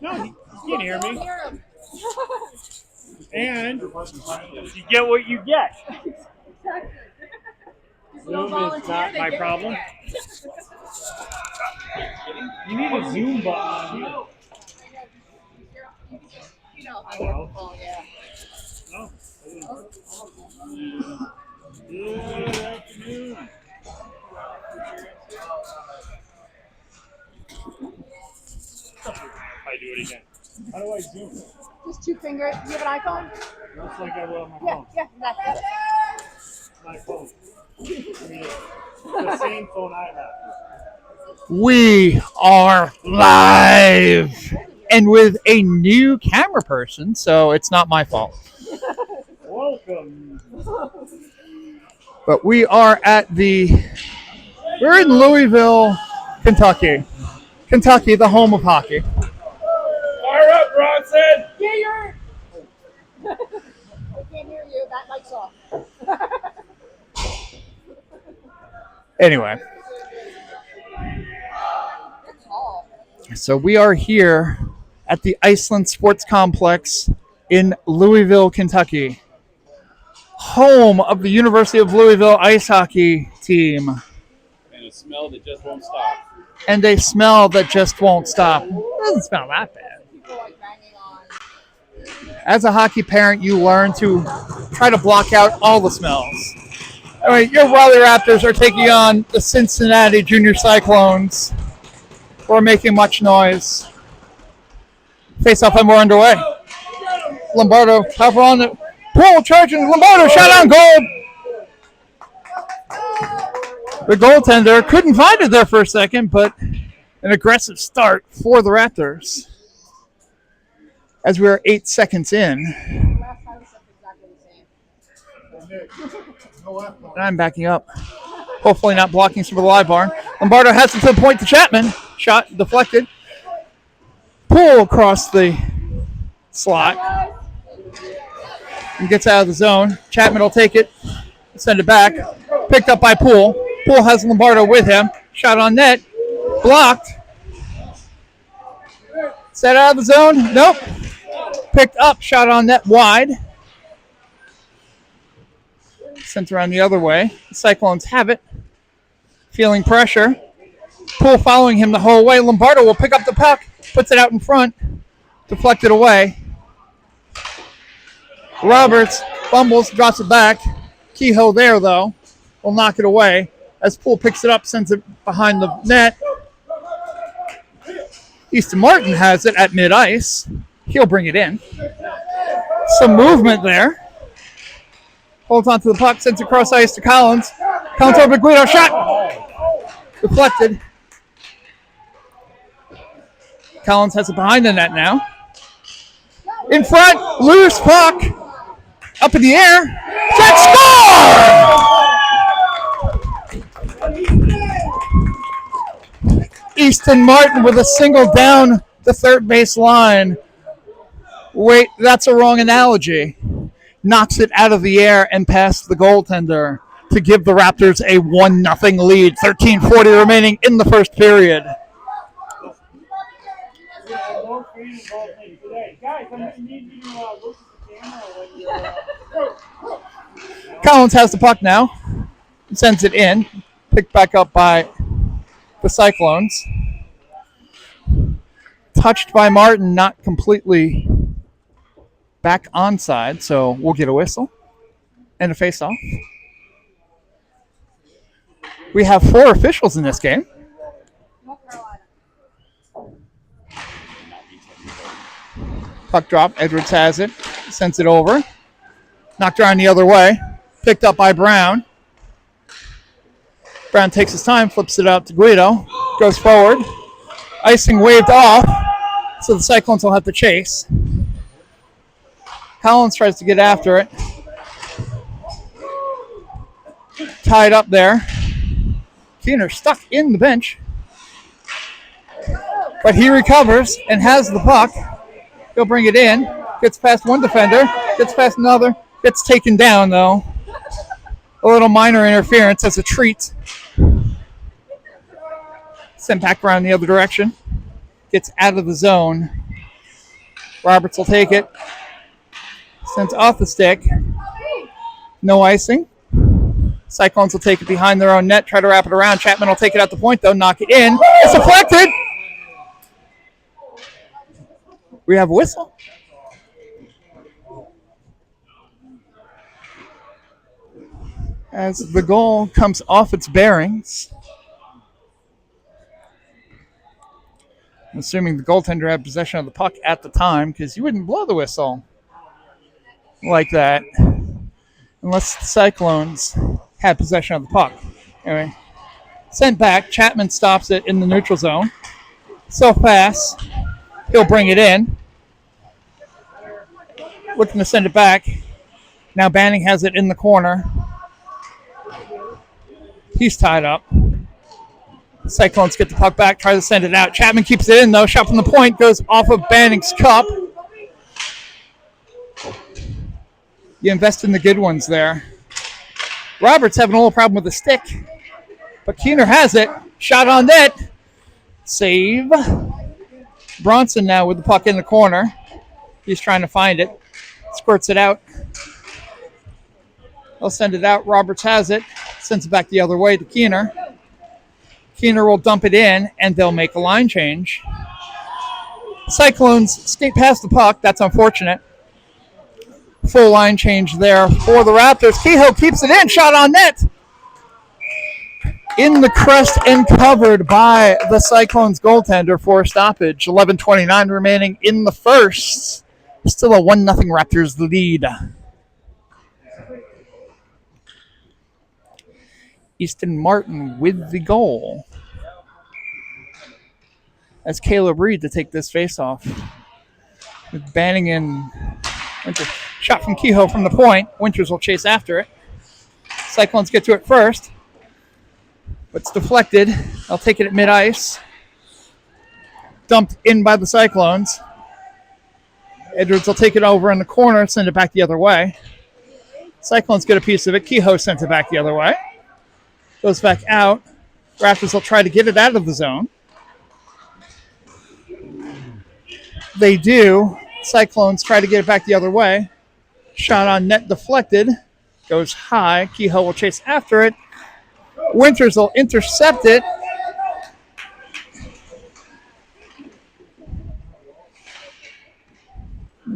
No, he can't hear me. And you get what you get. Zoom is not my problem. You need a Zoom button on here. No. No. Good afternoon. I do it again. How do I zoom? Just two finger. Do you have an iPhone? Looks like I will on my Yeah, phone. yeah, that's it. My phone. I mean, the same phone I have. We are live and with a new camera person, so it's not my fault. Welcome. But we are we're in Louisville, Kentucky. Kentucky, the home of hockey. Fire up, Bronson! Yeah, you're. I can't hear you. That mic's off. Anyway. So we are here at the Iceland Sports Complex in Louisville, Kentucky. Home of the University of Louisville ice hockey team. And a smell that just won't stop. And a smell that just won't stop. It doesn't smell that bad. As a hockey parent, you learn to try to block out all the smells. Anyway, your Raleigh Raptors are taking on the Cincinnati Junior Cyclones. We're making much noise. Face-off and we're underway. Lombardo, cover on the Poole charging. Lombardo shot on goal. The goaltender couldn't find it there for a second, but an aggressive start for the Raptors. As we are 8 seconds in. And I'm backing up. Hopefully not blocking some of the live barn. Lombardo has it to the point to Chapman. Shot deflected. Poole across the slot. And gets out of the zone. Chapman will take it. Send it back. Picked up by Poole. Poole has Lombardo with him. Shot on net. Blocked. Set out of the zone. Nope. Picked up. Shot on net wide. Sent around the other way. The Cyclones have it. Feeling pressure. Poole following him the whole way. Lombardo will pick up the puck. Puts it out in front. Deflected away. Roberts fumbles, drops it back. Kehoe there, though, will knock it away. As Poole picks it up, sends it behind the net. Easton Martin has it at mid-ice. He'll bring it in. Some movement there. Holds onto the puck, sends it across ice to Collins. Collins over to Guido, shot! Deflected. Collins has it behind the net now. In front, loose puck. Up in the air. Shot, score! Easton Martin with a single down the third base line. Wait, that's a wrong analogy. Knocks it out of the air and past the goaltender to give the Raptors a 1-0 lead. 13:40 remaining in the first period. Collins has the puck now. Sends it in. Picked back up by the Cyclones. Touched by Martin, not completely back onside, so we'll get a whistle and a face-off. We have 4 officials in this game. Puck drop. Edwards has it. Sends it over. Knocked around the other way. Picked up by Brown. Brown takes his time, flips it out to Guido. Goes forward. Icing waved off, so the Cyclones will have to chase. Collins tries to get after it. Tied up there. Keener stuck in the bench. But he recovers and has the puck. He'll bring it in. Gets past one defender. Gets past another. Gets taken down, though. A little minor interference as a treat. Sent back around the other direction. Gets out of the zone. Roberts will take it. Sends off the stick. No icing. Cyclones will take it behind their own net, try to wrap it around. Chapman will take it out the point, though, knock it in. It's deflected. We have a whistle. As the goal comes off its bearings. I'm assuming the goaltender had possession of the puck at the time, because you wouldn't blow the whistle like that unless the Cyclones had possession of the puck. Anyway, sent back. Chapman stops it in the neutral zone. So fast, he'll bring it in. Looking to send it back. Now Banning has it in the corner. He's tied up. The Cyclones get the puck back, try to send it out. Chapman keeps it in, though. Shot from the point goes off of Banning's cup. You invest in the good ones there. Roberts having a little problem with the stick, but Keener has it. Shot on net. Save. Bronson now with the puck in the corner. He's trying to find it. Squirts it out. They'll send it out. Roberts has it. Sends it back the other way to Keener. Keener will dump it in, and they'll make a line change. Cyclones skate past the puck. That's unfortunate. Full line change there for the Raptors. Kehoe keeps it in. Shot on net. In the crest and covered by the Cyclones goaltender for a stoppage. 11:29 remaining in the first. Still a 1-0 Raptors lead. Easton Martin with the goal. As Caleb Reed to take this face-off. With Banning in. Shot from Kehoe from the point. Winters will chase after it. Cyclones get to it first. But it's deflected. They'll take it at mid-ice. Dumped in by the Cyclones. Edwards will take it over in the corner, send it back the other way. Cyclones get a piece of it. Kehoe sends it back the other way. Goes back out. Raptors will try to get it out of the zone. They do. Cyclones try to get it back the other way. Shot on net deflected. Goes high. Kehoe will chase after it. Winters will intercept it.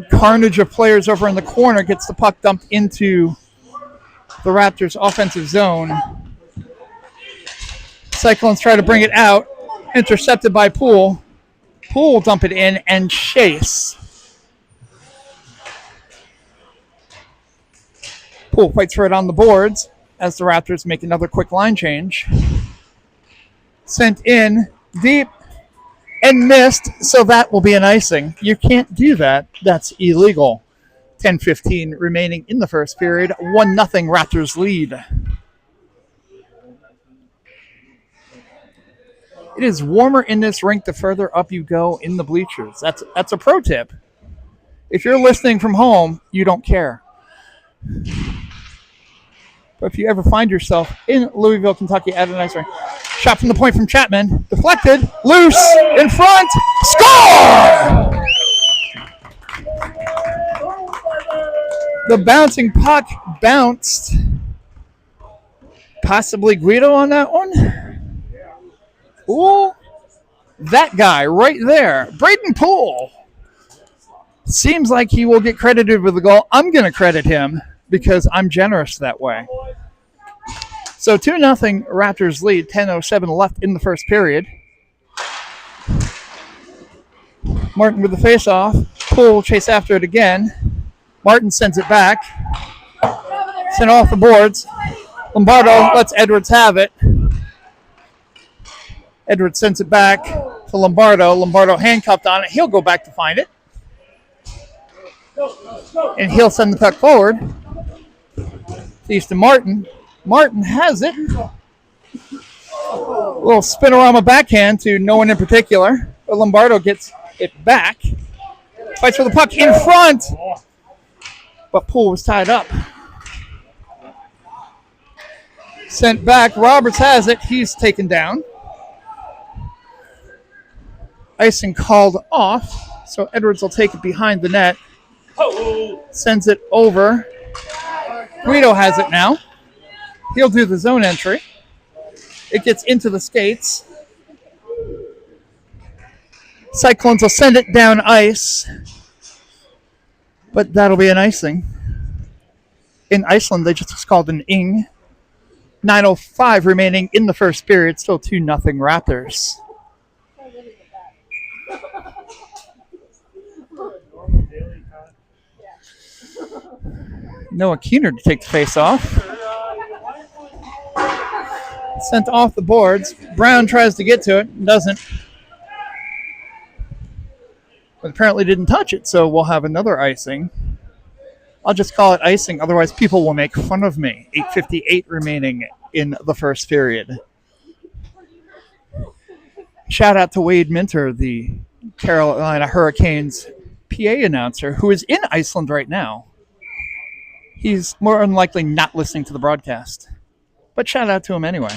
Carnage of players over in the corner gets the puck dumped into the Raptors' offensive zone. Cyclones try to bring it out. Intercepted by Poole. Poole will dump it in and chase. Poole fights for it on the boards as the Raptors make another quick line change. Sent in deep and missed, so that will be an icing. You can't do that. That's illegal. 10:15 remaining in the first period. 1-0 Raptors lead. It is warmer in this rink the further up you go in the bleachers. That's a pro tip. If you're listening from home, you don't care. But if you ever find yourself in Louisville, Kentucky at an ice rink, shot from the point from Chapman, deflected, loose, in front, score! The bouncing puck bounced. Possibly Guido on that one. Ooh, that guy right there, Braedon Poole. Seems like he will get credited with the goal. I'm going to credit him because I'm generous that way. So 2-0 Raptors lead, 10:07 left in the first period. Martin with the face-off. Poole will chase after it again. Martin sends it back. Sent off the boards. Lombardo lets Edwards have it. Edwards sends it back to Lombardo. Lombardo handcuffed on it. He'll go back to find it. And he'll send the puck forward. Easton Martin. Martin has it. A little spinorama backhand to no one in particular. But Lombardo gets it back. Fights for the puck in front. But Poole was tied up. Sent back. Roberts has it. He's taken down. Icing called off. So Edwards will take it behind the net. Oh, Sends it over. Guido has it now. He'll do the zone entry. It gets into the skates. Cyclones will send it down ice. But that'll be an icing. In Iceland, they just called an ing. 9:05 remaining in the first period. Still 2-0 Raptors. Noah Keener to take the face off. Sent off the boards. Brown tries to get to it. Doesn't. But apparently didn't touch it, so we'll have another icing. I'll just call it icing, otherwise people will make fun of me. 8:58 remaining in the first period. Shout out to Wade Minter, the Carolina Hurricanes PA announcer, who is in Iceland right now. He's more than likely not listening to the broadcast. But shout out to him anyway,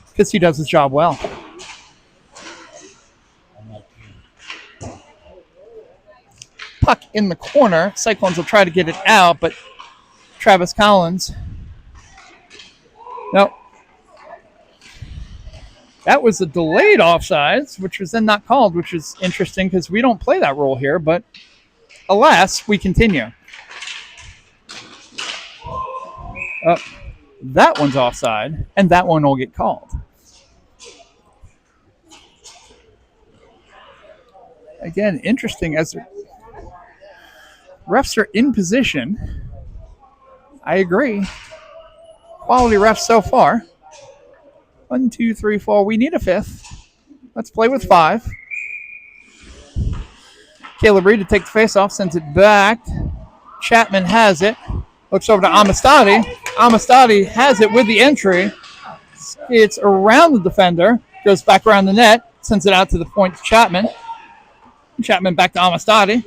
because he does his job well. Puck in the corner. Cyclones will try to get it out, but Travis Collins. Nope. That was a delayed offsides, which was then not called, which is interesting because we don't play that role here, but alas, we continue. That one's offside, and that one will get called. Again, interesting as refs are in position. I agree. Quality refs so far. 1, 2, 3, 4. We need a fifth. Let's play with 5. Caleb Reed to take the face-off, sends it back. Chapman has it. Looks over to Amistadi. Amistadi has it with the entry. It's around the defender. Goes back around the net. Sends it out to the point to Chapman. Chapman back to Amistadi.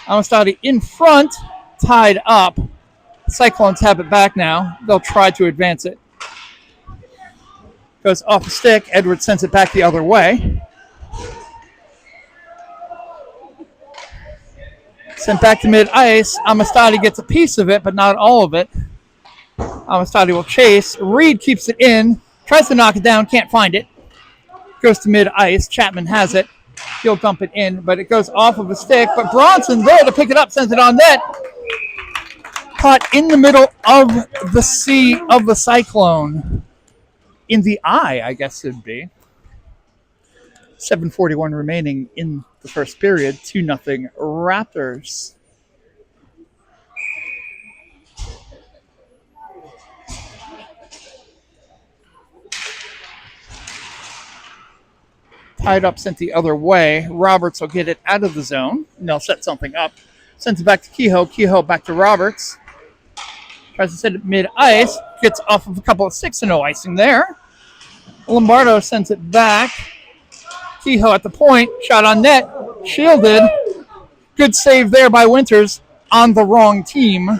Amistadi in front. Tied up. Cyclones have it back now. They'll try to advance it. Goes off the stick. Edwards sends it back the other way. Sent back to mid-ice. Amistadi gets a piece of it, but not all of it. Amistadi will chase. Reed keeps it in. Tries to knock it down. Can't find it. Goes to mid-ice. Chapman has it. He'll dump it in, but it goes off of a stick. But Bronson there to pick it up. Sends it on net. Caught in the middle of the C of the Cyclone. In the eye, I guess it'd be. 7:41 remaining in the first period. 2-0 Raptors. Tied up, sent the other way. Roberts will get it out of the zone. And they'll set something up. Sends it back to Kehoe. Kehoe back to Roberts. Tries to set it mid-ice. Gets off of a couple of sticks and no icing there. Lombardo sends it back. Kehoe at the point. Shot on net. Shielded. Good save there by Winters on the wrong team.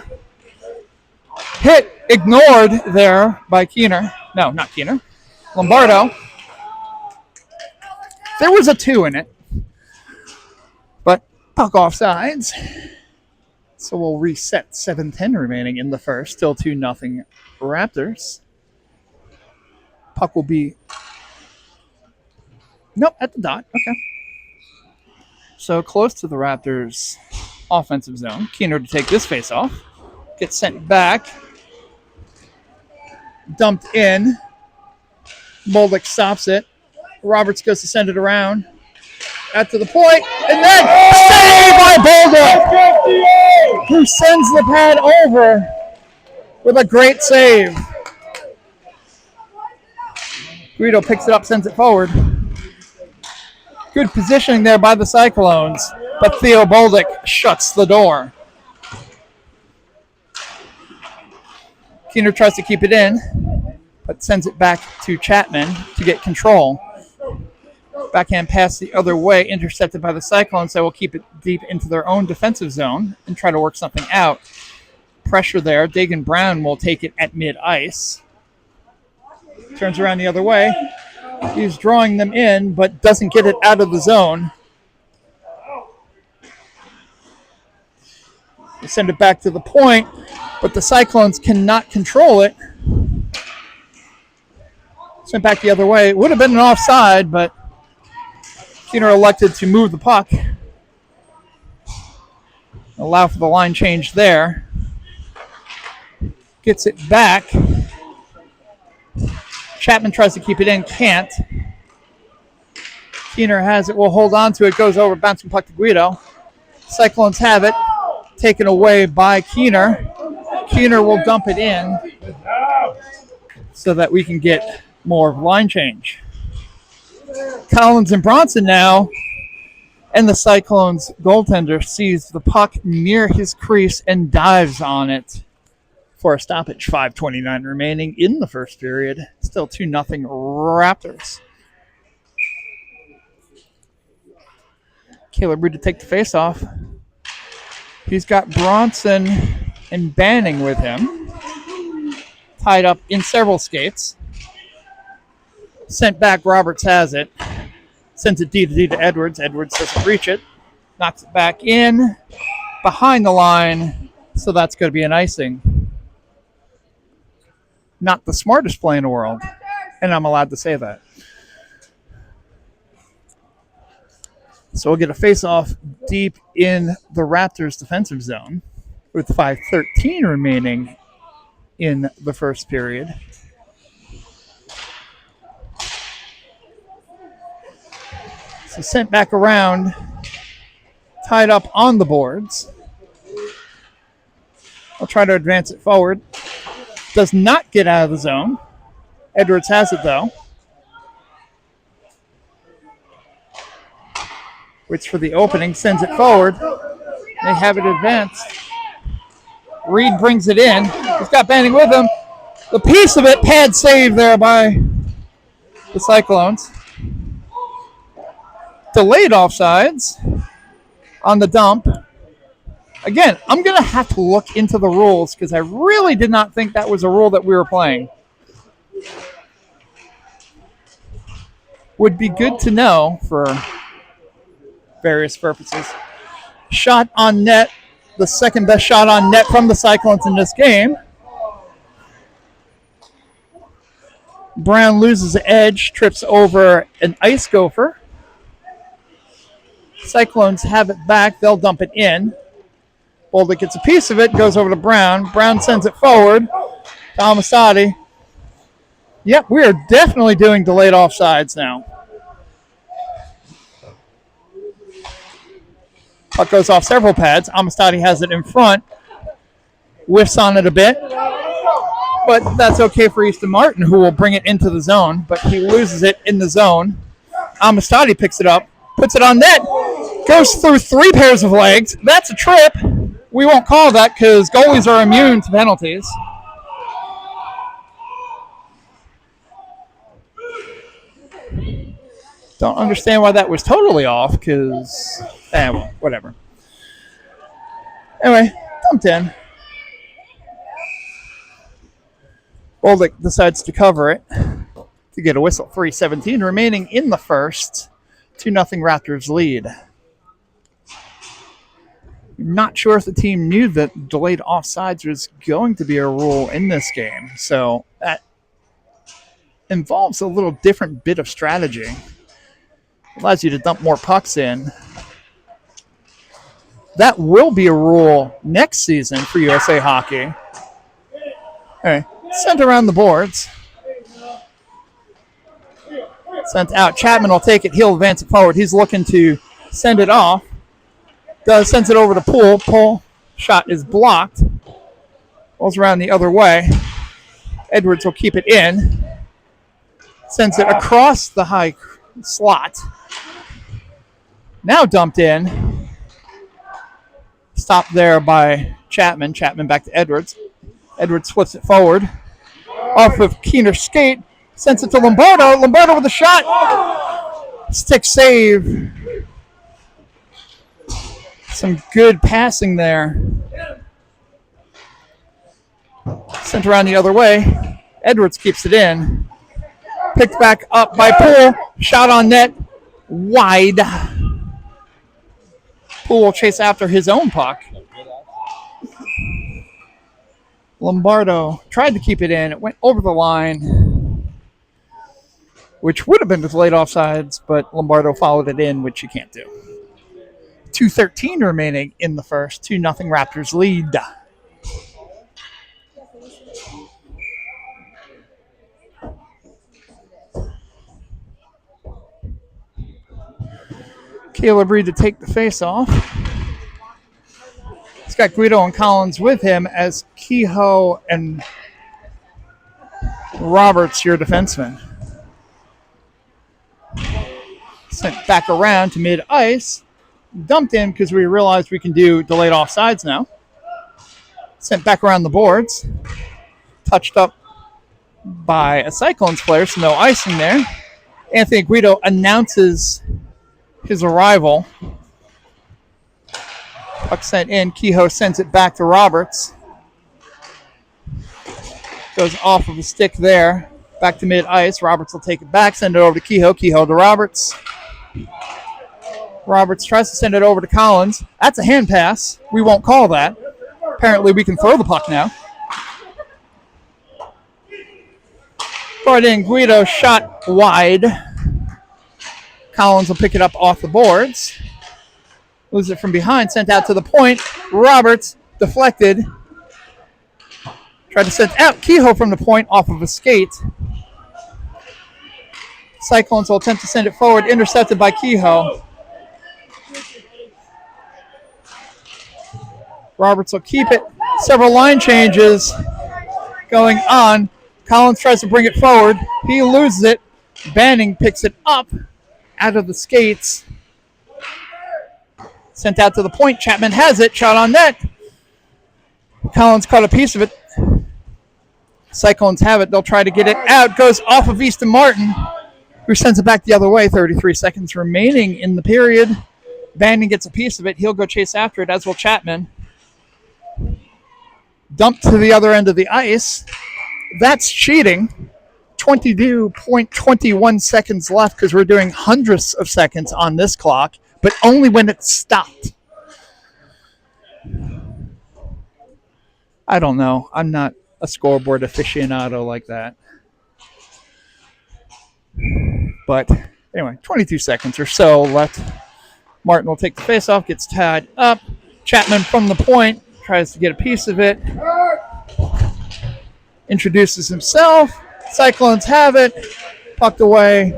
Hit ignored there by Keener. No, not Keener. Lombardo. There was a 2 in it. But puck offsides. So we'll reset. 7:10 remaining in the first. Still 2-0 Raptors. Puck will be... Nope, at the dot. Okay. So close to the Raptors' offensive zone. Keener to take this face off. Gets sent back. Dumped in. Moldick stops it. Roberts goes to send it around. Out to the point. And then save by Moldick, who sends the pad over with a great save. Guido picks it up, sends it forward. Good positioning there by the Cyclones, but Theo Bolduc shuts the door. Keener tries to keep it in, but sends it back to Chapman to get control. Backhand pass the other way, intercepted by the Cyclones, so will keep it deep into their own defensive zone and try to work something out. Pressure there. Dagan Brown will take it at mid-ice. Turns around the other way. He's drawing them in, but doesn't get it out of the zone. They send it back to the point, but the Cyclones cannot control it. Sent back the other way. It would have been an offside, but Keener elected to move the puck. Allow for the line change there. Gets it back. Chapman tries to keep it in, can't. Keener has it, will hold on to it, goes over, bouncing puck to Guido. Cyclones have it, taken away by Keener. Keener will dump it in so that we can get more line change. Collins and Bronson now, and the Cyclones goaltender sees the puck near his crease and dives on it for a stoppage. 5:29 remaining in the first period. Still 2-0 Raptors. Caleb Reed to take the face-off. He's got Bronson and Banning with him. Tied up in several skates. Sent back, Roberts has it. Sends it D to Edwards. Edwards doesn't reach it. Knocks it back in. Behind the line. So that's going to be an icing. Not the smartest play in the world. And I'm allowed to say that. So we'll get a face-off deep in the Raptors' defensive zone with 5:13 remaining in the first period. So sent back around, tied up on the boards. I'll try to advance it forward. Does not get out of the zone. Edwards has it, though. Waits for the opening, sends it forward. They have it advanced. Reed brings it in. He's got Banning with him. The piece of it, pad save there by the Cyclones. Delayed offsides on the dump. Again, I'm going to have to look into the rules because I really did not think that was a rule that we were playing. Would be good to know for various purposes. Shot on net, the second best shot on net from the Cyclones in this game. Brown loses the edge, trips over an ice gopher. Cyclones have it back. They'll dump it in. Bolduc gets a piece of it, goes over to Brown. Brown sends it forward. Amistadi. Yep, we are definitely doing delayed offsides now. Puck goes off several pads. Amistadi has it in front. Whiffs on it a bit. But that's okay for Easton Martin, who will bring it into the zone. But he loses it in the zone. Amistadi picks it up, puts it on net. Goes through 3 pairs of legs. That's a trip. We won't call that because goalies are immune to penalties. Don't understand why that was totally off because, well, whatever. Anyway, dumped in. Bolduc decides to cover it to get a whistle. 3:17 remaining in the first. 2-0 Raptors lead. Not sure if the team knew that delayed offsides was going to be a rule in this game. So that involves a little different bit of strategy. Allows you to dump more pucks in. That will be a rule next season for USA Hockey. All right, sent around the boards. Sent out. Chapman will take it. He'll advance it forward. He's looking to send it off. Sends it over to Poole. Poole shot is blocked. Rolls around the other way. Edwards will keep it in. Sends it across the high slot. Now dumped in. Stopped there by Chapman. Chapman back to Edwards. Edwards flips it forward. Off of Keener's skate. Sends it to Lombardo. Lombardo with a shot. Stick save. Some good passing there. Sent around the other way. Edwards keeps it in. Picked back up by Poole. Shot on net. Wide. Poole will chase after his own puck. Lombardo tried to keep it in. It went over the line, which would have been delayed offsides, but Lombardo followed it in, which you can't do. 2:13 remaining in the first. 2-0 Raptors lead. Caleb Reed to take the face off. He's got Guido and Collins with him as Kehoe and Roberts, your defenseman. Sent back around to mid-ice. Dumped in because we realized we can do delayed offsides now. Sent back around the boards. Touched up by a Cyclones player, so no icing there. Anthony Guido announces his arrival. Puck sent in. Kehoe sends it back to Roberts. Goes off of a stick there. Back to mid-ice. Roberts will take it back, send it over to Kehoe. Kehoe to Roberts. Roberts tries to send it over to Collins. That's a hand pass. We won't call that. Apparently we can throw the puck now. Braedon Guido shot wide. Collins will pick it up off the boards. Lose it from behind, sent out to the point. Roberts deflected. Tried to send out Kehoe from the point off of a skate. Cyclones will attempt to send it forward, intercepted by Kehoe. Roberts will keep it. Several line changes going on. Collins tries to bring it forward. He loses it. Banning picks it up out of the skates. Sent out to the point. Chapman has it. Shot on net. Collins caught a piece of it. Cyclones have it. They'll try to get it out. Goes off of Easton Martin, who sends it back the other way. 33 seconds remaining in the period. Banning gets a piece of it. He'll go chase after it, as will Chapman. Dumped to the other end of the ice. That's cheating. 22.21 seconds left because we're doing hundredths of seconds on this clock, but only when it's stopped. I don't know. I'm not a scoreboard aficionado like that. But anyway, 22 seconds or so left. Martin will take the faceoff, gets tied up. Chapman from the point tries to get a piece of it. Introduces himself. Cyclones have it. Pucked away.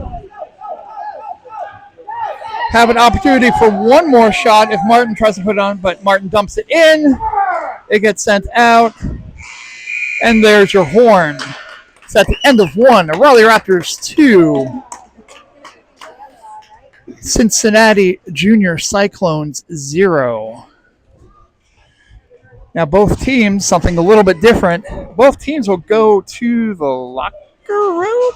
Have an opportunity for one more shot if Martin tries to put it on, but Martin dumps it in. It gets sent out. And there's your horn. It's at the end of one. Raleigh Raptors 2. Cincinnati Junior Cyclones 0. Now both teams, something a little bit different. Both teams will go to the locker room.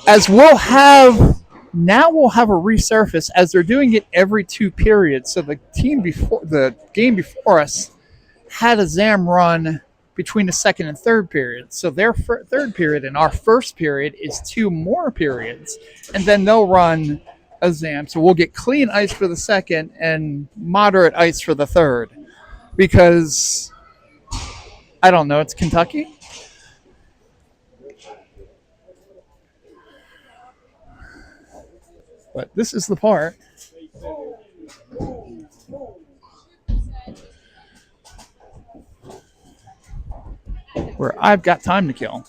As we'll have a resurface as they're doing it every 2 periods. So the game before us had a ZAM run between the second and third period. So their third period and our first period is 2 more periods, and then they'll run a ZAM. So we'll get clean ice for the second and moderate ice for the third. Because, I don't know, it's Kentucky? But this is the part where I've got time to kill.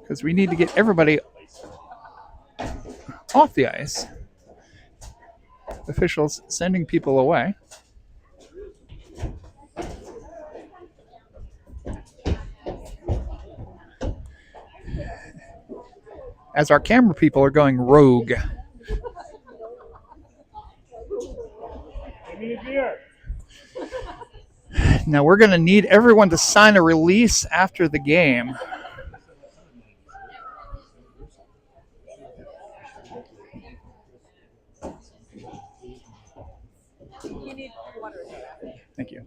Because we need to get everybody off the ice. Officials sending people away. As our camera people are going rogue. Now we're going to need everyone to sign a release after the game. Thank you.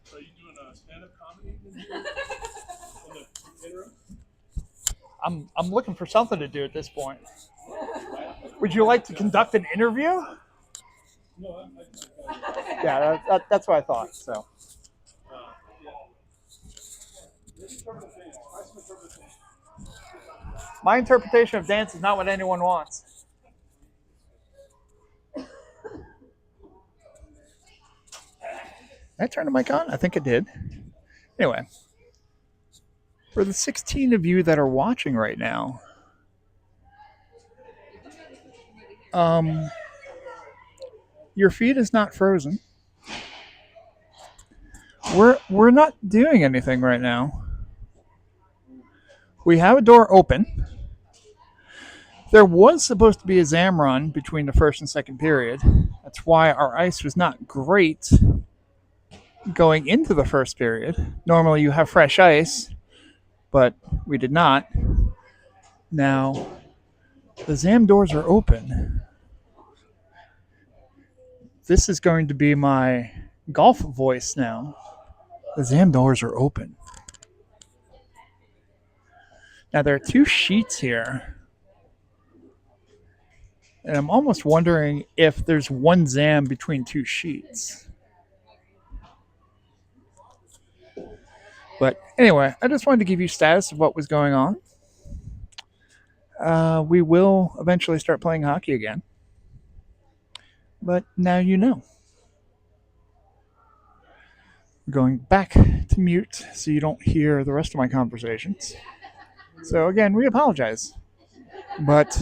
So you doing a stand-up comedy in the interim? I'm looking for something to do at this point. Would you like to conduct an interview? No, Yeah, that's what I thought. So. My interpretation of dance is not what anyone wants. Did I turn the mic on? I think it did. Anyway, for the 16 of you that are watching right now, your feed is not frozen. We're not doing anything right now. We have a door open. There was supposed to be a Zam run between the first and second period. That's why our ice was not great going into the first period. Normally you have fresh ice, but we did not. Now, the Zam doors are open. This is going to be my golf voice now. The Zam doors are open. Now, there are two sheets here. And I'm almost wondering if there's one Zam between two sheets. But anyway, I just wanted to give you status of what was going on. We will eventually start playing hockey again. But now you know. We're going back to mute so you don't hear the rest of my conversations. So again, we apologize. But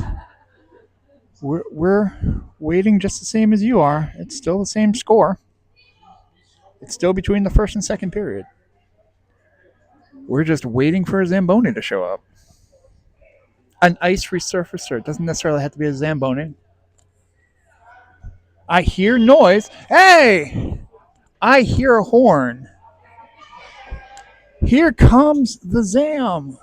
we're waiting just the same as you are. It's still the same score. It's still between the first and second period. We're just waiting for a Zamboni to show up. An ice resurfacer. It doesn't necessarily have to be a Zamboni. I hear noise. Hey! I hear a horn. Here comes the Zam.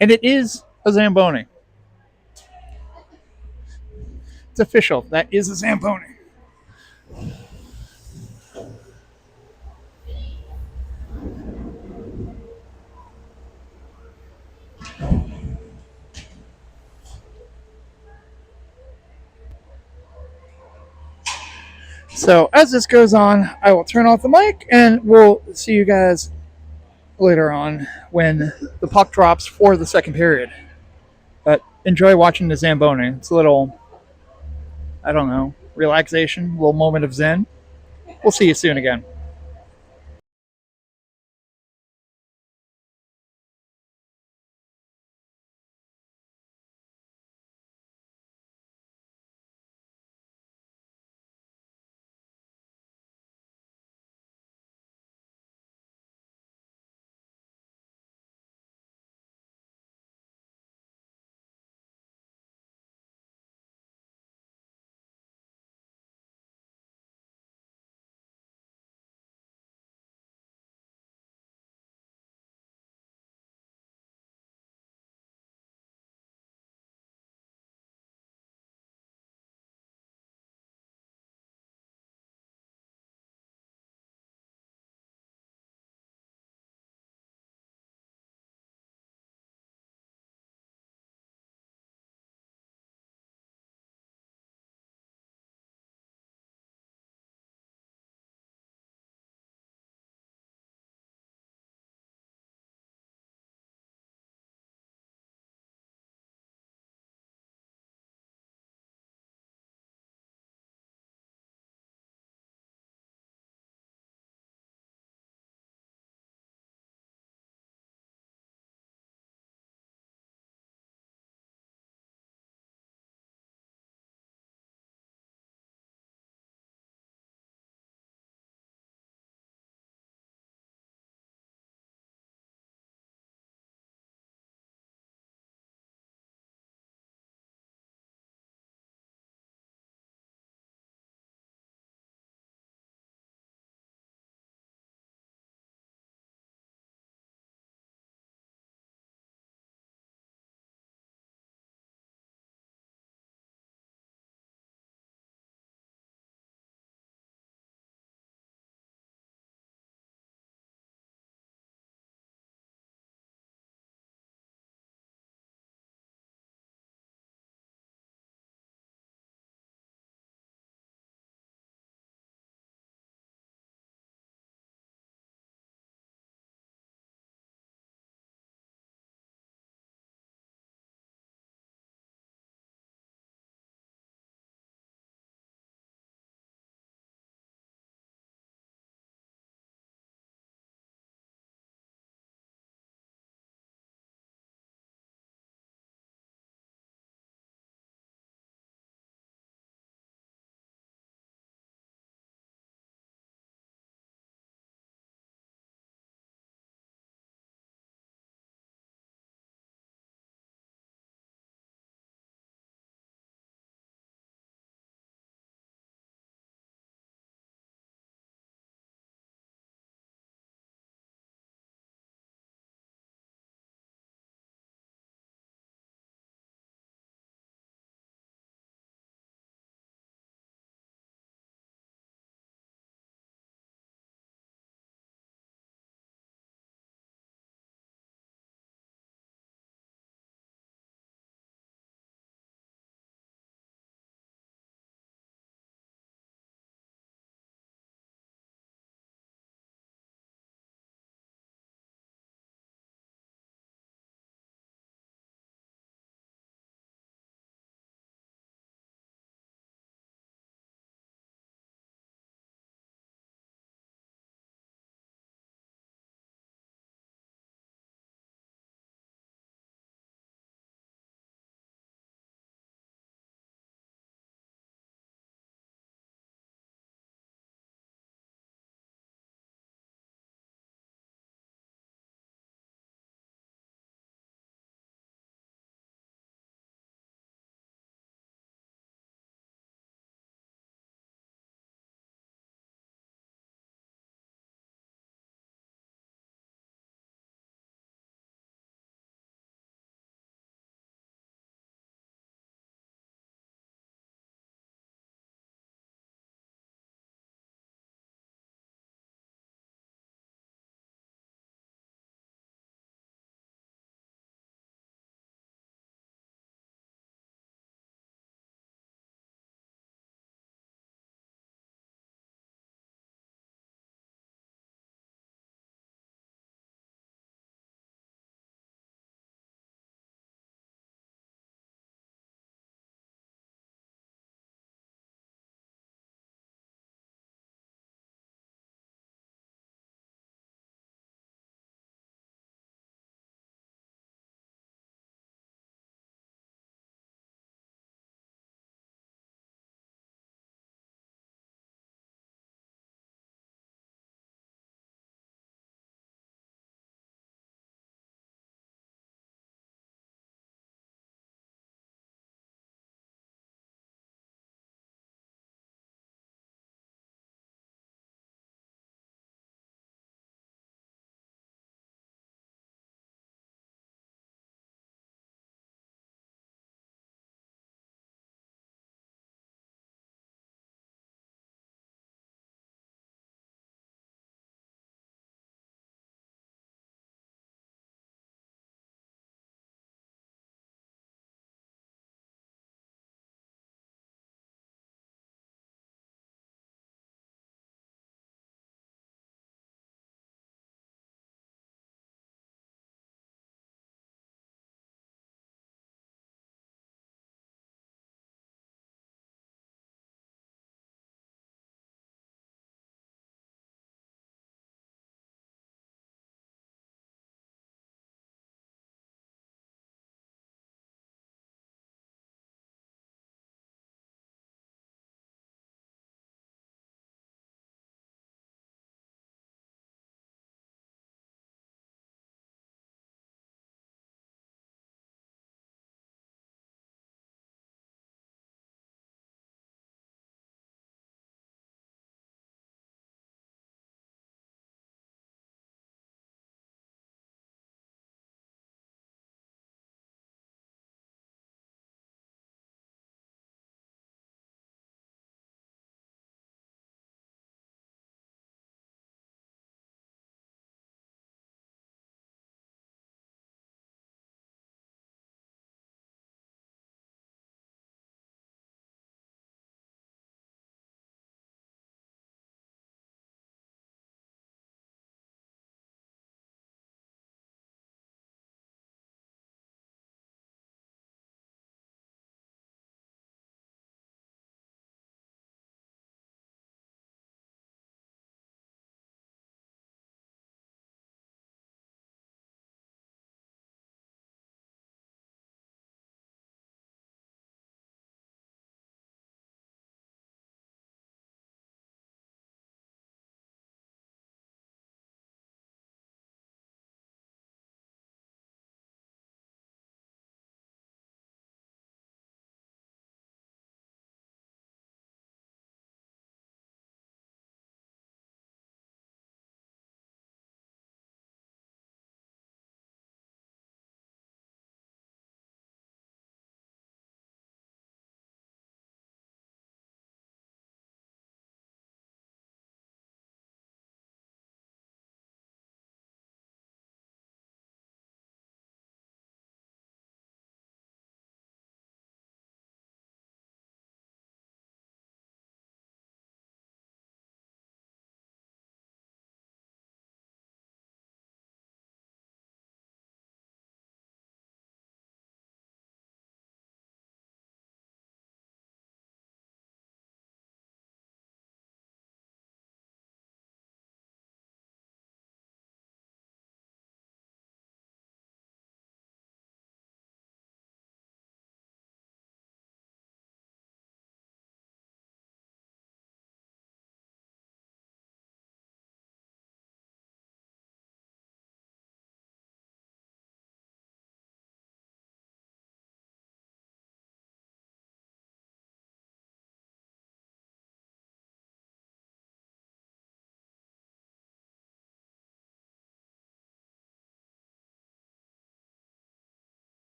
And it is a Zamboni. It's official. That is a Zamboni. So as this goes on, I will turn off the mic and we'll see you guys later on when the puck drops for the second period. But enjoy watching the Zamboni. It's a little, I don't know, relaxation, a little moment of zen. We'll see you soon again.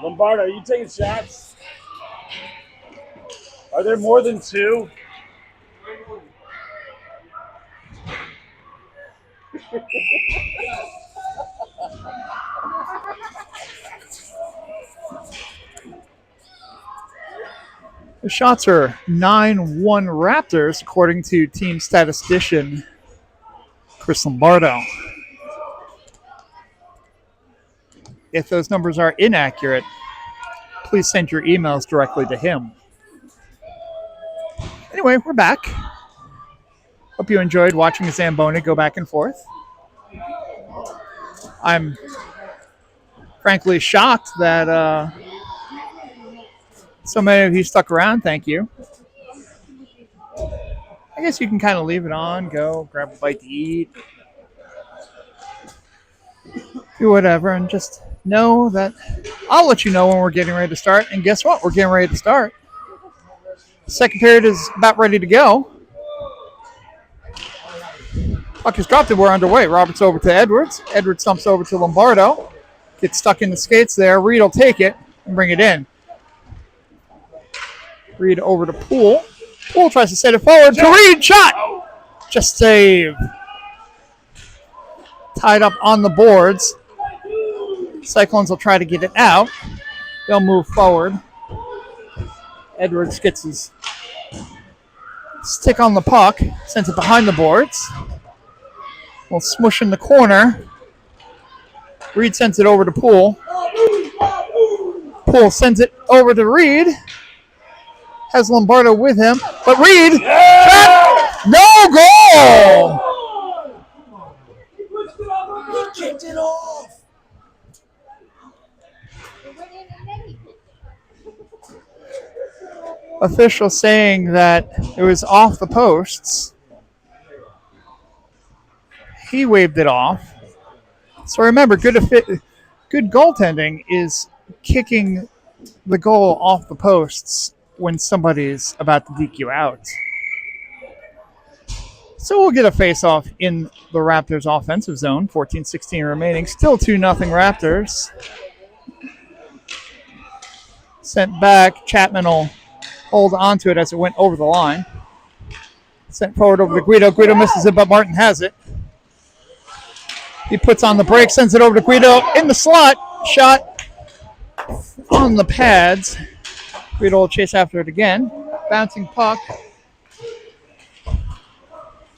Lombardo, are you taking shots? Are there more than two? The shots are 9-1 Raptors, according to team statistician Chris Lombardo. If those numbers are inaccurate, please send your emails directly to him. Anyway, we're back. Hope you enjoyed watching the Zamboni go back and forth. I'm frankly shocked that so many of you stuck around. Thank you. I guess you can kind of leave it on, go grab a bite to eat, do whatever, and just know that I'll let you know when we're getting ready to start. And guess what? We're getting ready to start. Second period is about ready to go. Puck is dropped and we're underway. Roberts over to Edwards. Edwards dumps over to Lombardo. Gets stuck in the skates there. Reed will take it and bring it in. Reed over to Poole. Poole tries to set it forward to Reed. Shot! Just save. Tied up on the boards. Cyclones will try to get it out. They'll move forward. Edwards gets his stick on the puck. Sends it behind the boards. We'll smush in the corner. Reed sends it over to Poole. Poole sends it over to Reed. Has Lombardo with him. But Reed, no goal! He kicked it off. Official saying that it was off the posts. He waved it off. So remember, good goaltending is kicking the goal off the posts when somebody's about to deke you out. So we'll get a face-off in the Raptors' offensive zone. 14-16 remaining. Still 2-0 Raptors. Sent back. Chapman will hold on to it as it went over the line. Sent forward over to Guido. Guido misses it, but Martin has it. He puts on the brake, sends it over to Guido in the slot. Shot on the pads. Guido will chase after it again. Bouncing puck.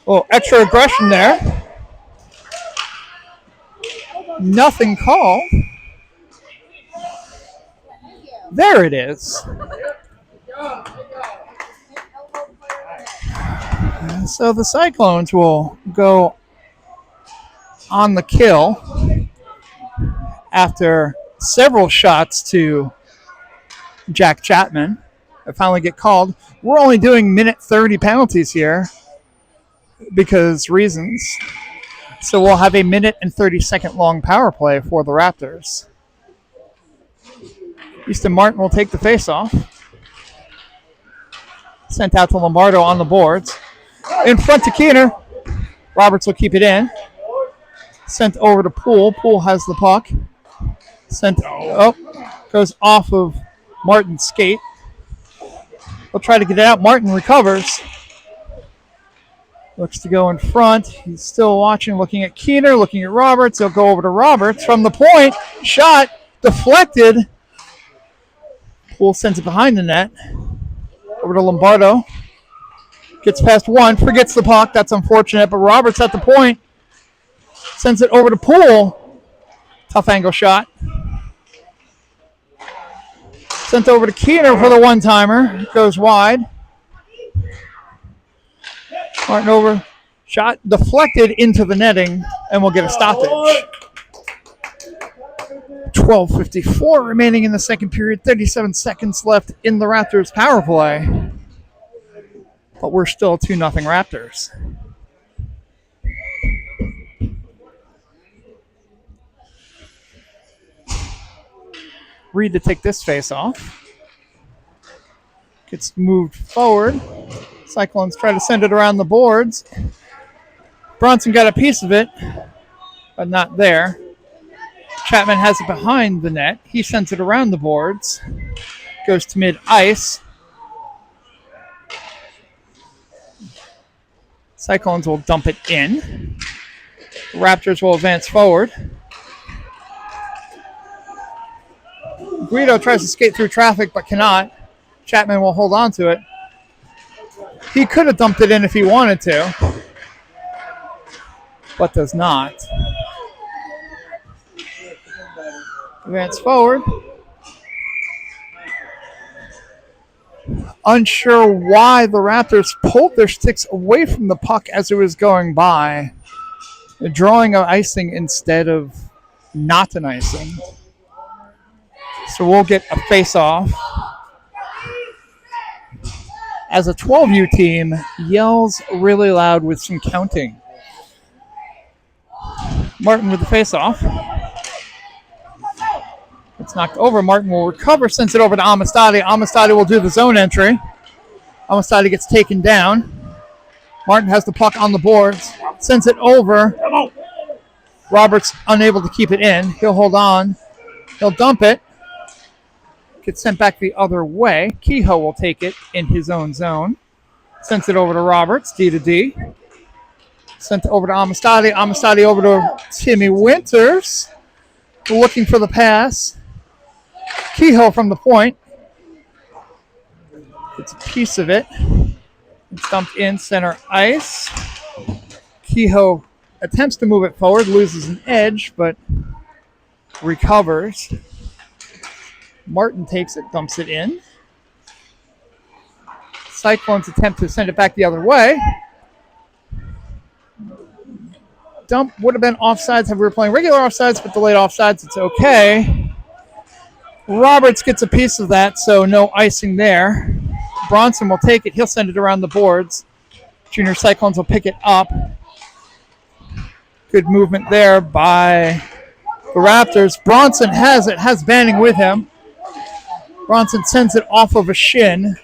Oh, extra aggression there. Nothing called. There it is. So the Cyclones will go on the kill after several shots to Jack Chapman. They finally get called. We're only doing minute 30 penalties here because reasons. So we'll have a minute and 30-second long power play for the Raptors. Easton Martin will take the face-off. Sent out to Lombardo on the boards. In front to Keener. Roberts will keep it in. Sent over to Poole. Poole has the puck. Goes off of Martin's skate. He'll try to get it out. Martin recovers. Looks to go in front. He's still watching, looking at Keener, looking at Roberts. He'll go over to Roberts from the point. Shot deflected. Poole sends it behind the net. Over to Lombardo. Gets past one. Forgets the puck. That's unfortunate. But Roberts at the point. Sends it over to Poole. Tough angle shot. Sent over to Keener for the one-timer. Goes wide. Martin over. Shot deflected into the netting. And we'll get a stoppage. 12:54 remaining in the second period. 37 seconds left in the Raptors power play. But we're still 2-0 Raptors. Reed to take this face off. Gets moved forward. Cyclones try to send it around the boards. Bronson got a piece of it, but not there. Chapman has it behind the net. He sends it around the boards. Goes to mid-ice. Cyclones will dump it in. Raptors will advance forward. Braedon tries to skate through traffic but cannot. Chapman will hold on to it. He could have dumped it in if he wanted to, but does not. Advance forward. Unsure why the Raptors pulled their sticks away from the puck as it was going by. Drawing an icing instead of not an icing. So we'll get a face-off. As a 12U team yells really loud with some counting. Martin with the face-off. It's knocked over. Martin will recover, sends it over to Amistadi. Amistadi will do the zone entry. Amistadi gets taken down. Martin has the puck on the boards. Sends it over. Roberts unable to keep it in. He'll hold on. He'll dump it. Gets sent back the other way. Kehoe will take it in his own zone. Sends it over to Roberts, D to D. Sent it over to Amistadi. Amistadi over to Timmy Winters. Looking for the pass. Kehoe from the point. It's a piece of it. It's dumped in center ice. Kehoe attempts to move it forward, loses an edge, but recovers. Martin takes it, dumps it in. Cyclones attempt to send it back the other way. Dump would have been offsides if we were playing regular offsides, but delayed offsides, it's okay. Roberts gets a piece of that, so no icing there. Bronson will take it. He'll send it around the boards. Junior Cyclones will pick it up. Good movement there by the Raptors. Bronson has it, has Banning with him. Bronson sends it off of a shin.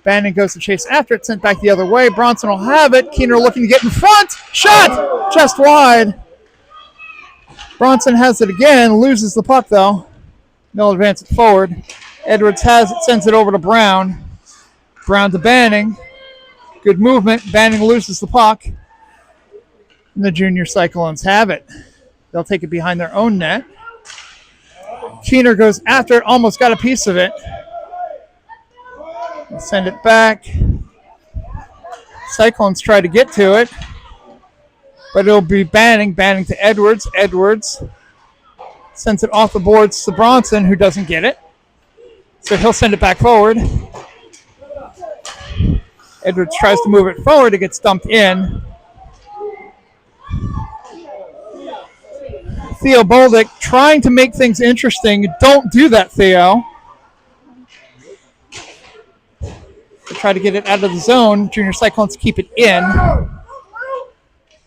Banning goes to chase after it, sent back the other way. Bronson will have it. Keener looking to get in front. Shot! Just wide. Bronson has it again, loses the puck though. They'll advance it forward. Edwards has it, sends it over to Brown. Brown to Banning. Good movement. Banning loses the puck. And the Junior Cyclones have it. They'll take it behind their own net. Keener goes after it, almost got a piece of it. They'll send it back. Cyclones try to get to it, but it'll be Banning. Banning to Edwards. Edwards sends it off the boards to Bronson, who doesn't get it. So he'll send it back forward. Edwards tries to move it forward. It gets dumped in. Theo Boldick trying to make things interesting. Don't do that, Theo. They try to get it out of the zone. Junior Cyclones keep it in.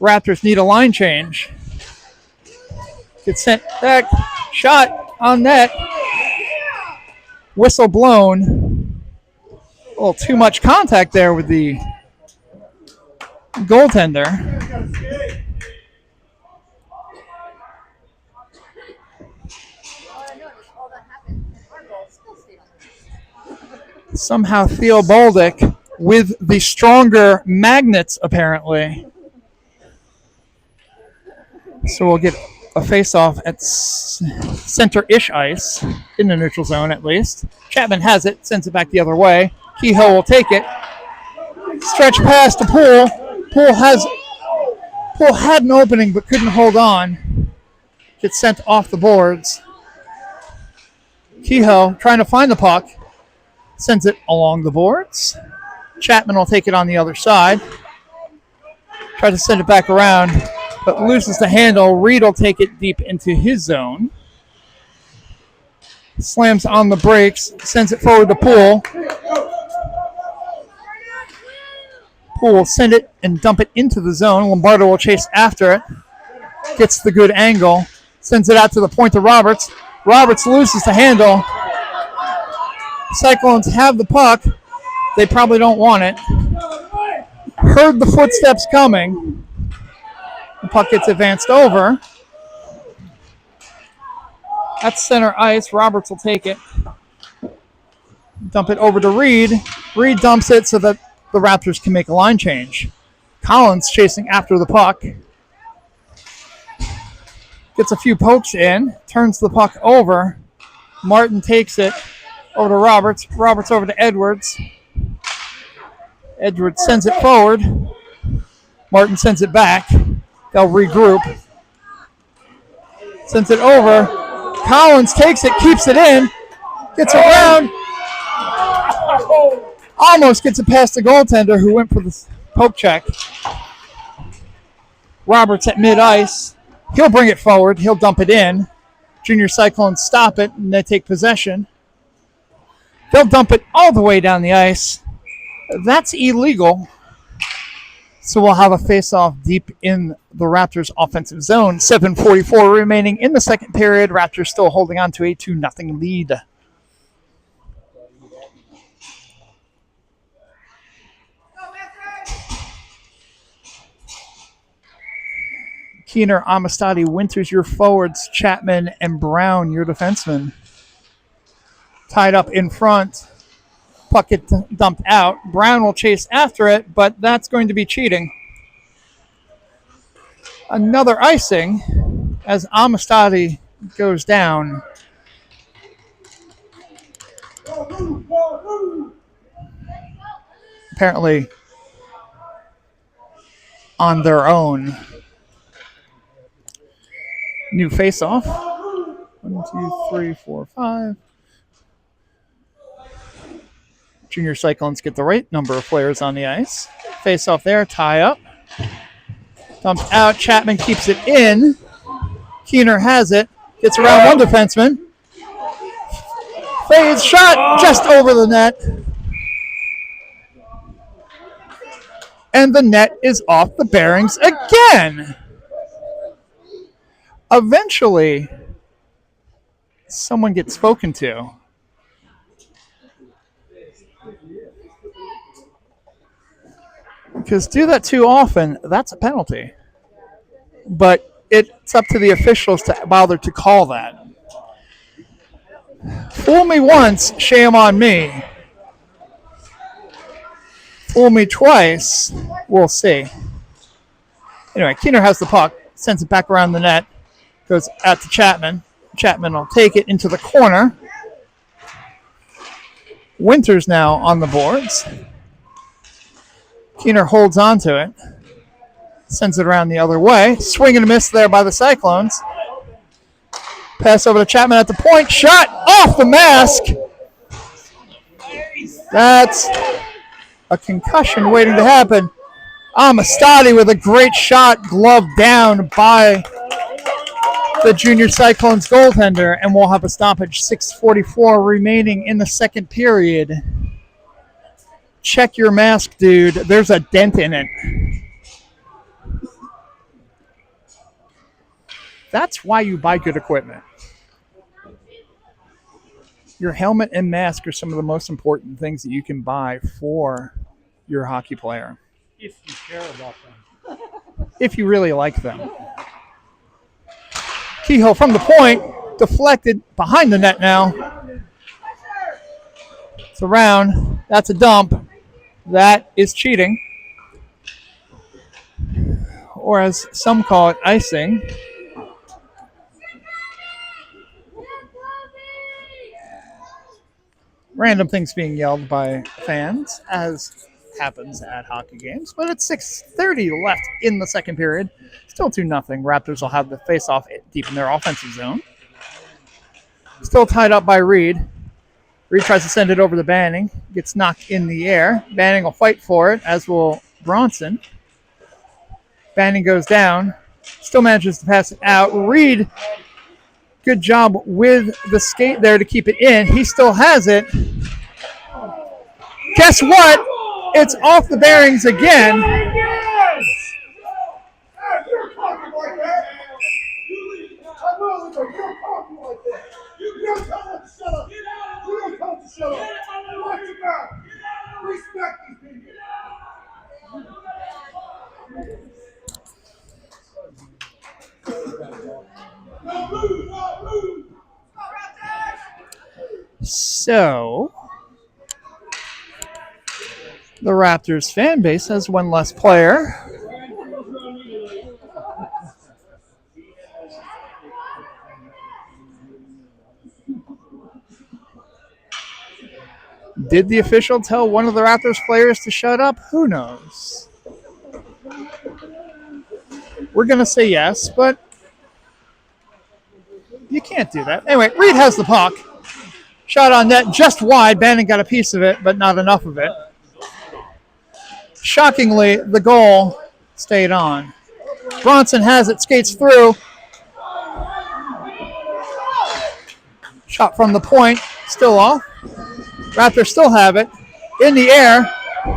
Raptors need a line change. Gets sent back. Shot on net. Whistle blown. A little too much contact there with the goaltender. Somehow Theo Boldick with the stronger magnets, apparently. So we'll get a face-off at center-ish ice, in the neutral zone at least. Chapman has it, sends it back the other way. Kehoe will take it. Stretch pass to Poole. Poole had an opening but couldn't hold on. Gets sent off the boards. Kehoe trying to find the puck. Sends it along the boards. Chapman will take it on the other side. Try to send it back around, but loses the handle. Reed will take it deep into his zone. Slams on the brakes. Sends it forward to Poole. Poole will send it and dump it into the zone. Lombardo will chase after it. Gets the good angle. Sends it out to the point to Roberts. Roberts loses the handle. Cyclones have the puck. They probably don't want it. Heard the footsteps coming. The puck gets advanced over. At center ice, Roberts will take it. Dump it over to Reed. Reed dumps it so that the Raptors can make a line change. Collins chasing after the puck. Gets a few pokes in. Turns the puck over. Martin takes it over to Roberts. Roberts over to Edwards. Edwards sends it forward. Martin sends it back. They'll regroup. Sends it over. Collins takes it, keeps it in. Gets around. Almost gets it past the goaltender who went for the poke check. Roberts at mid-ice. He'll bring it forward. He'll dump it in. Junior Cyclones stop it, and they take possession. They'll dump it all the way down the ice. That's illegal. So we'll have a face-off deep in the Raptors' offensive zone. 7:44 remaining in the second period. Raptors still holding on to a 2-0 lead. Keener, Amistadi, Winters, your forwards. Chapman and Brown, your defensemen. Tied up in front. Puck gets dumped out. Brown will chase after it, but that's going to be cheating. Another icing as Amistadi goes down. Apparently on their own. New face-off. 1, 2, 3, 4, 5. Junior Cyclones get the right number of players on the ice. Face-off there, tie up. Dumped out. Chapman keeps it in. Keener has it. Gets around one defenseman. Fades shot just over the net. And the net is off the bearings again. Eventually, someone gets spoken to. Because do that too often, that's a penalty. But it's up to the officials to bother to call that. Fool me once, shame on me. Fool me twice, we'll see. Anyway, Keener has the puck, sends it back around the net, goes out to Chapman. Chapman will take it into the corner. Winters now on the boards. Keener holds on to it. Sends it around the other way. Swing and a miss there by the Cyclones. Pass over to Chapman at the point. Shot off the mask. That's a concussion waiting to happen. Amistadi with a great shot. Gloved down by the Junior Cyclones goaltender. And we'll have a stoppage. 6:44 remaining in the second period. Check your mask, dude. There's a dent in it. That's why you buy good equipment. Your helmet and mask are some of the most important things that you can buy for your hockey player. If you care about them. If you really like them. Kehoe from the point. Deflected behind the net now. It's around. That's a dump. That is cheating. Or as some call it, icing. Random things being yelled by fans, as happens at hockey games. But it's 6:30 left in the second period. Still 2-0. Raptors will have the face-off deep in their offensive zone. Still tied up by Reed. Reed tries to send it over to Banning. Gets knocked in the air. Banning will fight for it, as will Bronson. Banning goes down. Still manages to pass it out. Reed, good job with the skate there to keep it in. He still has it. Guess what? It's off the bearings again. So, the Raptors fan base has one less player. Did the official tell one of the Raptors players to shut up? Who knows? We're going to say yes, but you can't do that. Anyway, Reed has the puck. Shot on net, just wide. Bannon got a piece of it, but not enough of it. Shockingly, the goal stayed on. Bronson has it, skates through. Shot from the point, still off. Raptors still have it. In the air. 4.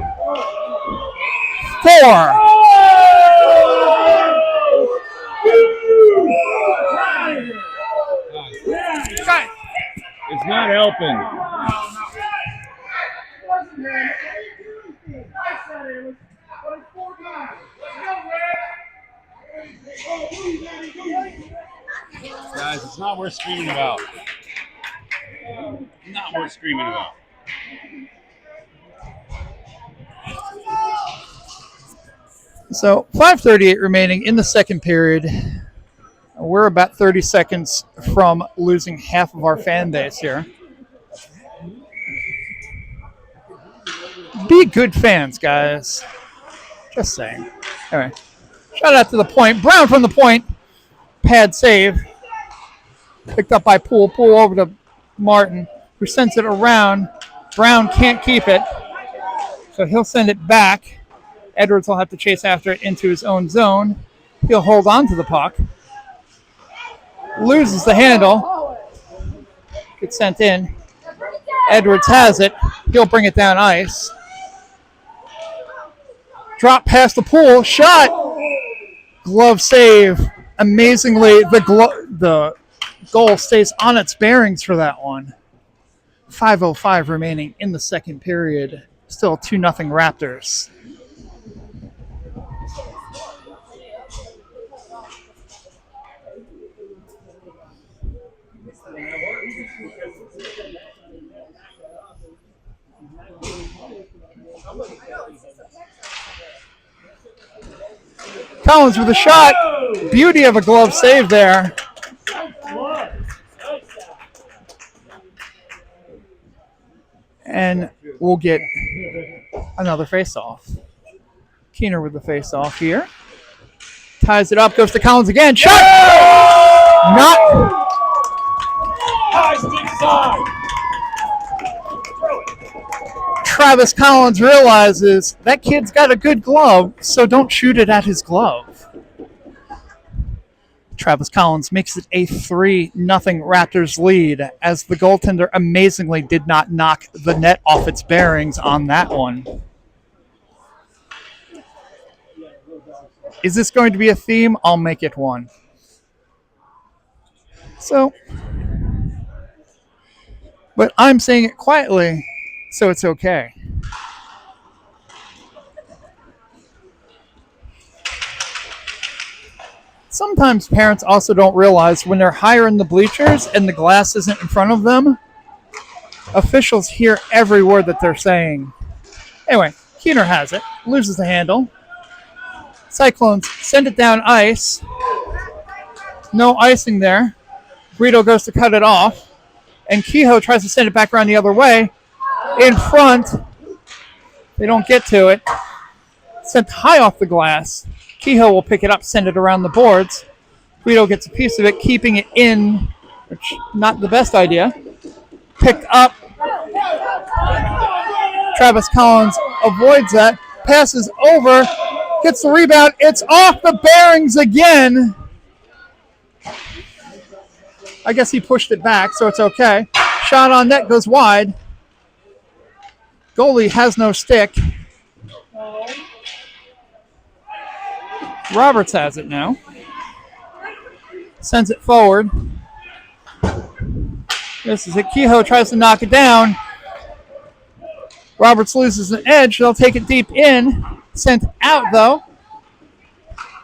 It's not helping. Guys, it's not worth screaming about. Not worth screaming about. So 5:38 remaining in the second period. We're about 30 seconds from losing half of our fan base here. Be good fans, guys. Just saying. Anyway, shout out to the point. Brown from the point. Pad save. Picked up by Poole. Poole over to Martin, who sends it around. Brown can't keep it, so he'll send it back. Edwards will have to chase after it into his own zone. He'll hold on to the puck. Loses the handle. Gets sent in. Edwards has it. He'll bring it down ice. Drop past the Poole. Shot. Glove save. Amazingly, the goal stays on its bearings for that one. 5:05 remaining in the second period. Still 2-0 Raptors. Collins with a shot. Beauty of a glove save there. And we'll get another face-off. Keener with the face-off here. Ties it up, goes to Collins again. Shot! Not. Travis Collins realizes that kid's got a good glove, so don't shoot it at his glove. Travis Collins makes it a 3-0 Raptors lead, as the goaltender amazingly did not knock the net off its bearings on that one. Is this going to be a theme? I'll make it one. So, but I'm saying it quietly, so it's okay. Sometimes parents also don't realize when they're higher in the bleachers and the glass isn't in front of them, officials hear every word that they're saying. Anyway, Keener has it, loses the handle. Cyclones send it down ice. No icing there. Braedon goes to cut it off. And Kehoe tries to send it back around the other way. In front. They don't get to it. Sent high off the glass. Kehoe will pick it up, send it around the boards. Braedon gets a piece of it, keeping it in, which not the best idea. Picked up. Travis Collins avoids that. Passes over. Gets the rebound. It's off the bearings again. I guess he pushed it back, so it's okay. Shot on net goes wide. Goalie has no stick. Roberts has it now. Sends it forward. This is it. Kehoe tries to knock it down. Roberts loses an edge. They'll take it deep in. Sent out, though.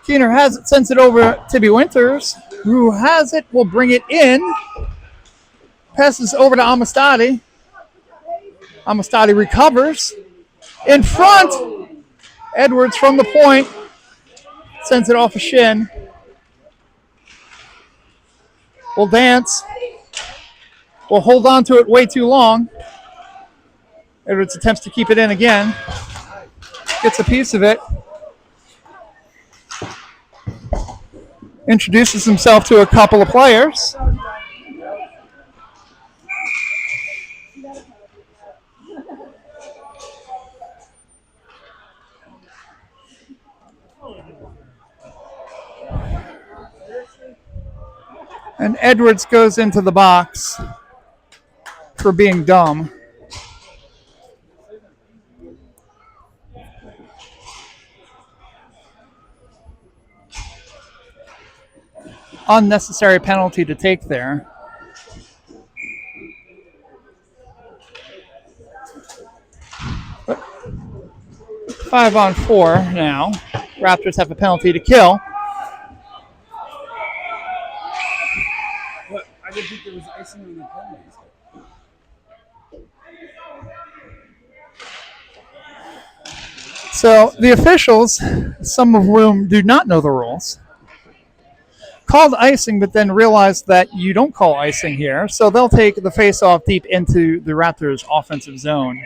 Keener has it. Sends it over to Tibby Winters, who has it. Will bring it in. Passes over to Amistadi. Amistadi recovers. In front. Edwards from the point. Sends it off a shin. Will dance. Will hold on to it way too long. Edwards attempts to keep it in again. Gets a piece of it. Introduces himself to a couple of players. And Edwards goes into the box for being dumb. Unnecessary penalty to take there. But 5-on-4 now. Raptors have a penalty to kill. I didn't think there was icing on the penalties. So the officials, some of whom do not know the rules, called icing, but then realized that you don't call icing here, so they'll take the face-off deep into the Raptors' offensive zone.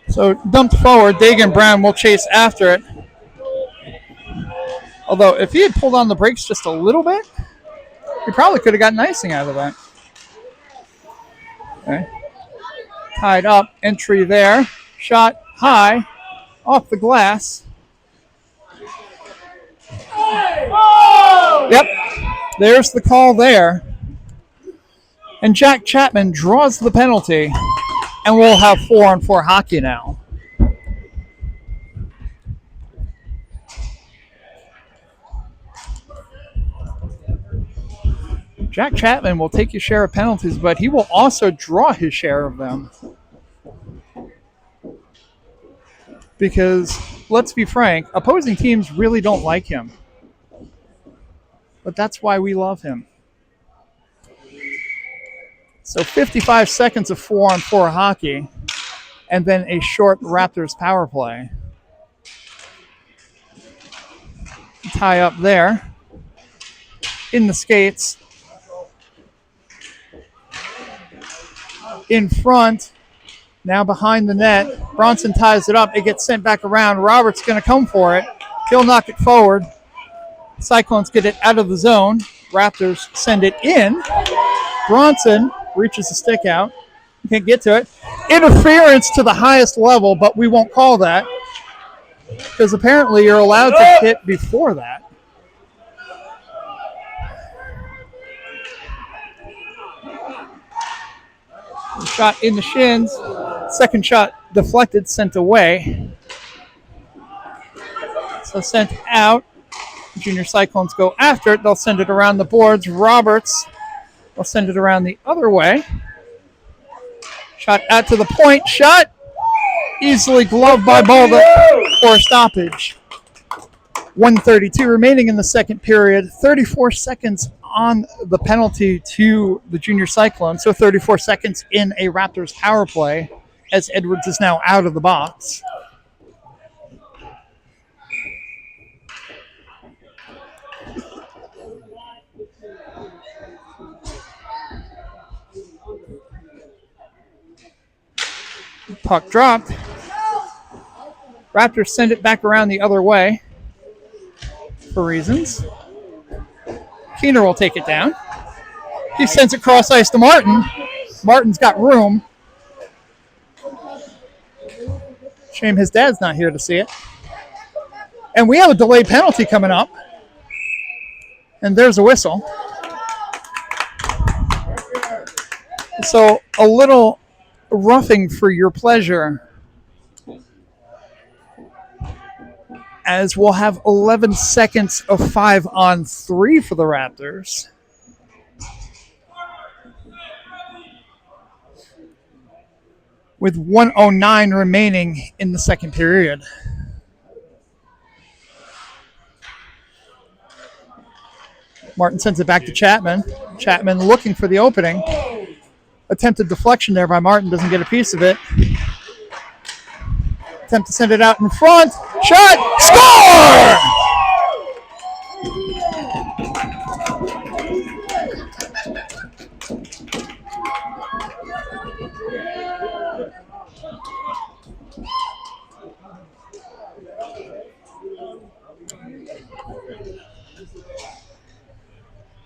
So dumped forward, Dagan Brown will chase after it. Although if he had pulled on the brakes just a little bit, he probably could have gotten icing out of that. Okay. Tied up, entry there, shot high, off the glass. Yep, there's the call there. And Jack Chapman draws the penalty, and we'll have 4-on-4 hockey now. Jack Chapman will take his share of penalties, but he will also draw his share of them. Because, let's be frank, opposing teams really don't like him. But that's why we love him. So 55 seconds of 4-on-4 hockey, and then a short Raptors power play. Tie up there. In the skates. In front. Now behind the net. Bronson ties it up. It gets sent back around. Roberts going to come for it. He'll knock it forward. Cyclones get it out of the zone. Raptors send it in. Bronson reaches the stick out. Can't get to it. Interference to the highest level, but we won't call that. Because apparently you're allowed to hit before that. Shot in the shins. Second shot deflected, sent away. So sent out. Junior Cyclones go after it. They'll send it around the boards. Roberts will send it around the other way. Shot out to the point. Shot easily gloved by Balda for a stoppage. 1:32 remaining in the second period. 34 seconds on the penalty to the Junior Cyclones. So 34 seconds in a Raptors power play as Edwards is now out of the box. Puck dropped. Raptors send it back around the other way for reasons. Keener will take it down. He sends it cross ice to Martin. Martin's got room. Shame his dad's not here to see it. And we have a delayed penalty coming up. And there's a whistle. So a little roughing for your pleasure, as we'll have 11 seconds of 5-on-3 for the Raptors. With 1:09 remaining in the second period. Martin sends it back to Chapman. Chapman looking for the opening. Attempted deflection there by Martin. Doesn't get a piece of it. Attempt to send it out in front. Shot. Score!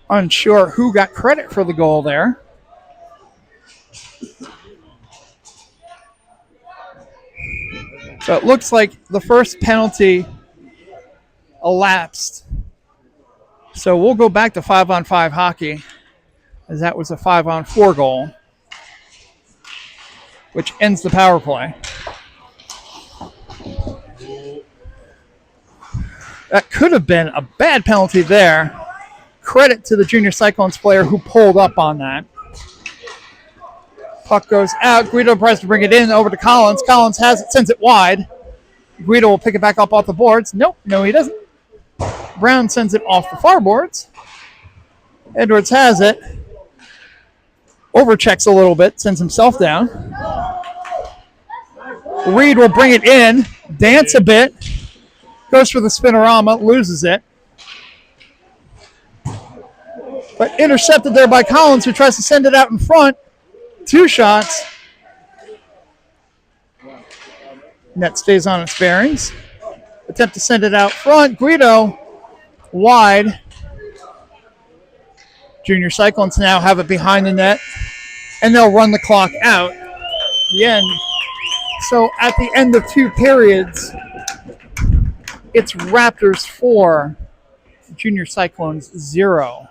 Unsure who got credit for the goal there. So it looks like the first penalty elapsed. So we'll go back to 5-on-5 hockey, as that was a 5-on-4 goal, which ends the power play. That could have been a bad penalty there. Credit to the Junior Cyclones player who pulled up on that. Puck goes out. Guido tries to bring it in over to Collins. Collins has it, sends it wide. Guido will pick it back up off the boards. Nope, no he doesn't. Brown sends it off the far boards. Edwards has it. Overchecks a little bit, sends himself down. Reed will bring it in, dance a bit, goes for the spinorama, loses it. But intercepted there by Collins, who tries to send it out in front. 2 shots. Net stays on its bearings. Attempt to send it out front. Guido wide. Junior Cyclones now have it behind the net, and they'll run the clock out. The end. So at the end of 2 periods, it's Raptors 4, Junior Cyclones 0.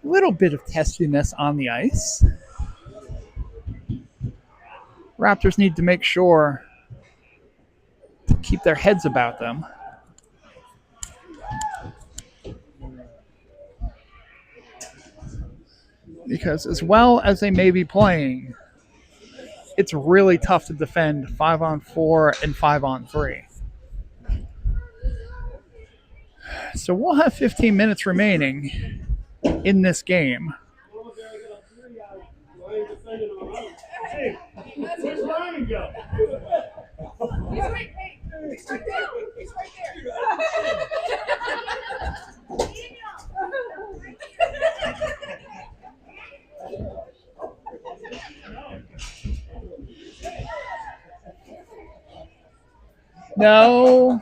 Little bit of testiness on the ice. Raptors need to make sure to keep their heads about them. Because as well as they may be playing, it's really tough to defend 5-on-4 and 5-on-3. So we'll have 15 minutes remaining in this game. Hey, where's Ryan go? He's right there. He's right No.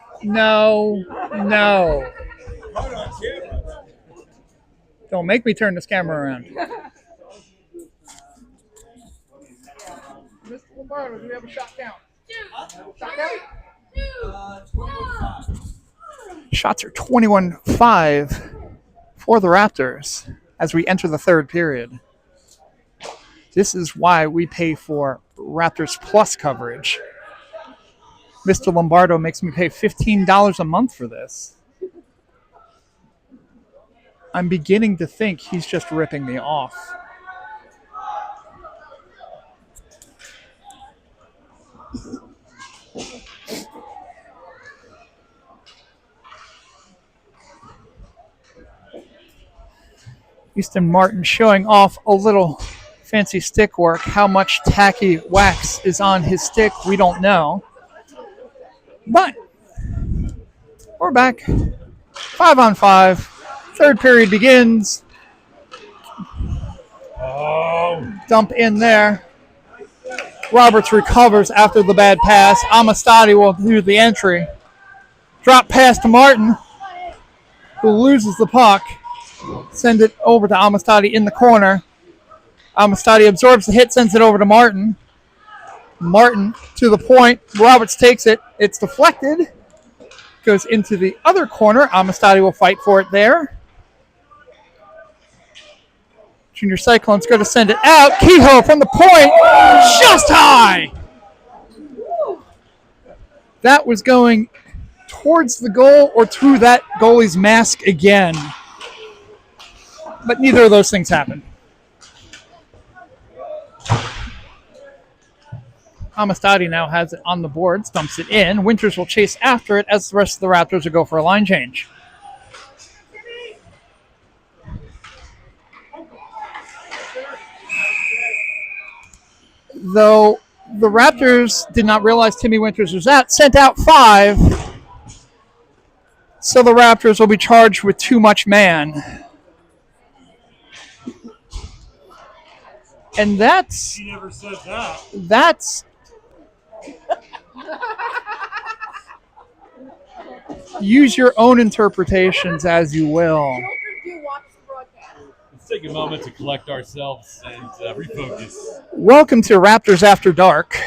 Don't make me turn this camera around. Mr. Lombardo, do we have a shot count? Shots are 21-5 for the Raptors as we enter the 3rd period. This is why we pay for Raptors Plus coverage. Mr. Lombardo makes me pay $15 a month for this. I'm beginning to think he's just ripping me off. Easton Martin showing off a little fancy stick work. How much tacky wax is on his stick, we don't know. But we're back. 5-on-5. 3rd period begins. Dump in there. Roberts recovers after the bad pass. Amistadi will do the entry. Drop pass to Martin, who loses the puck. Send it over to Amistadi in the corner. Amistadi absorbs the hit, sends it over to Martin. Martin to the point. Roberts takes it. It's deflected. Goes into the other corner. Amistadi will fight for it there. Junior Cyclones go to send it out. Kehoe from the point. Just high. That was going towards the goal or to that goalie's mask again. But neither of those things happened. Amistadi now has it on the boards, dumps it in. Winters will chase after it as the rest of the Raptors will go for a line change. though the Raptors did not realize Timmy Winters was out, sent out 5. So the Raptors will be charged with too much man. And that's He never said that. that's use your own interpretations as you will. Children do watch the broadcast. Let's take a moment to collect ourselves and refocus. Welcome to Raptors After Dark.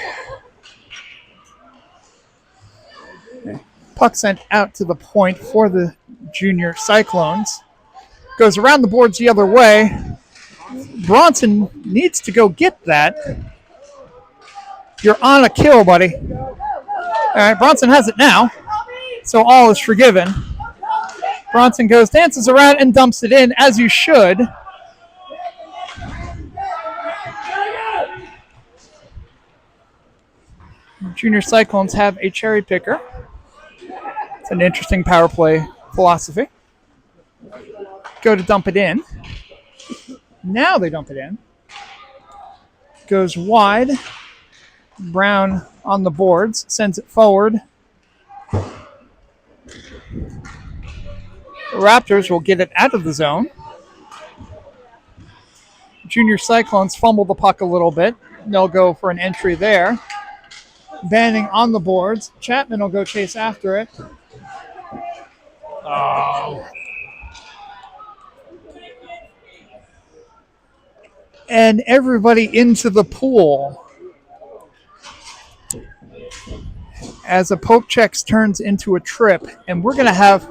Puck sent out to the point for the junior Cyclones. Goes around the boards the other way. Bronson needs to go get that. You're on a kill, buddy. All right, Bronson has it now. So all is forgiven. Bronson goes, dances around, and dumps it in, as you should. Junior Cyclones have a cherry picker. It's an interesting power play philosophy. Go to dump it in. Now they dump it in. Goes wide. Brown on the boards. Sends it forward. Raptors will get it out of the zone. Junior Cyclones fumble the puck a little bit. They'll go for an entry there. Banning on the boards. Chapman will go chase after it. Oh. And everybody into the pool. As a poke checks turns into a trip, and we're going to have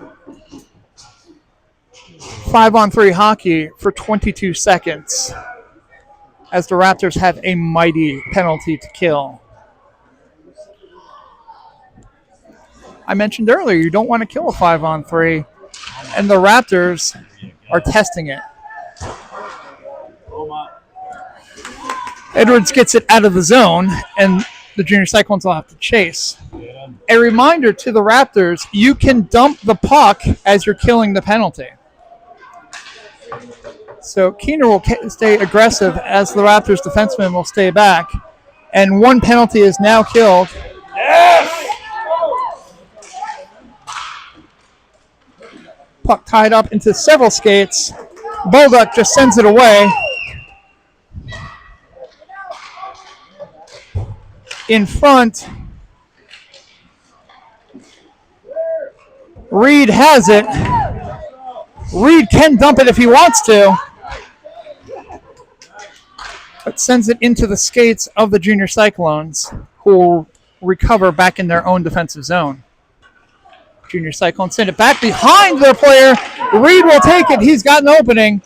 5-on-3 hockey for 22 seconds as the Raptors have a mighty penalty to kill. I mentioned earlier, you don't want to kill a 5-on-3, and the Raptors are testing it. Edwards gets it out of the zone, and the Junior Cyclones will have to chase. A reminder to the Raptors, you can dump the puck as you're killing the penalty. So Keener will stay aggressive as the Raptors defenseman will stay back. And one penalty is now killed. Yes! Puck tied up into several skates. Bolduc just sends it away. In front, Reed has it. Reed can dump it if he wants to, but sends it into the skates of the Junior Cyclones, who will recover back in their own defensive zone. Junior Cyclones send it back behind their player. Reed will take it. He's got an opening.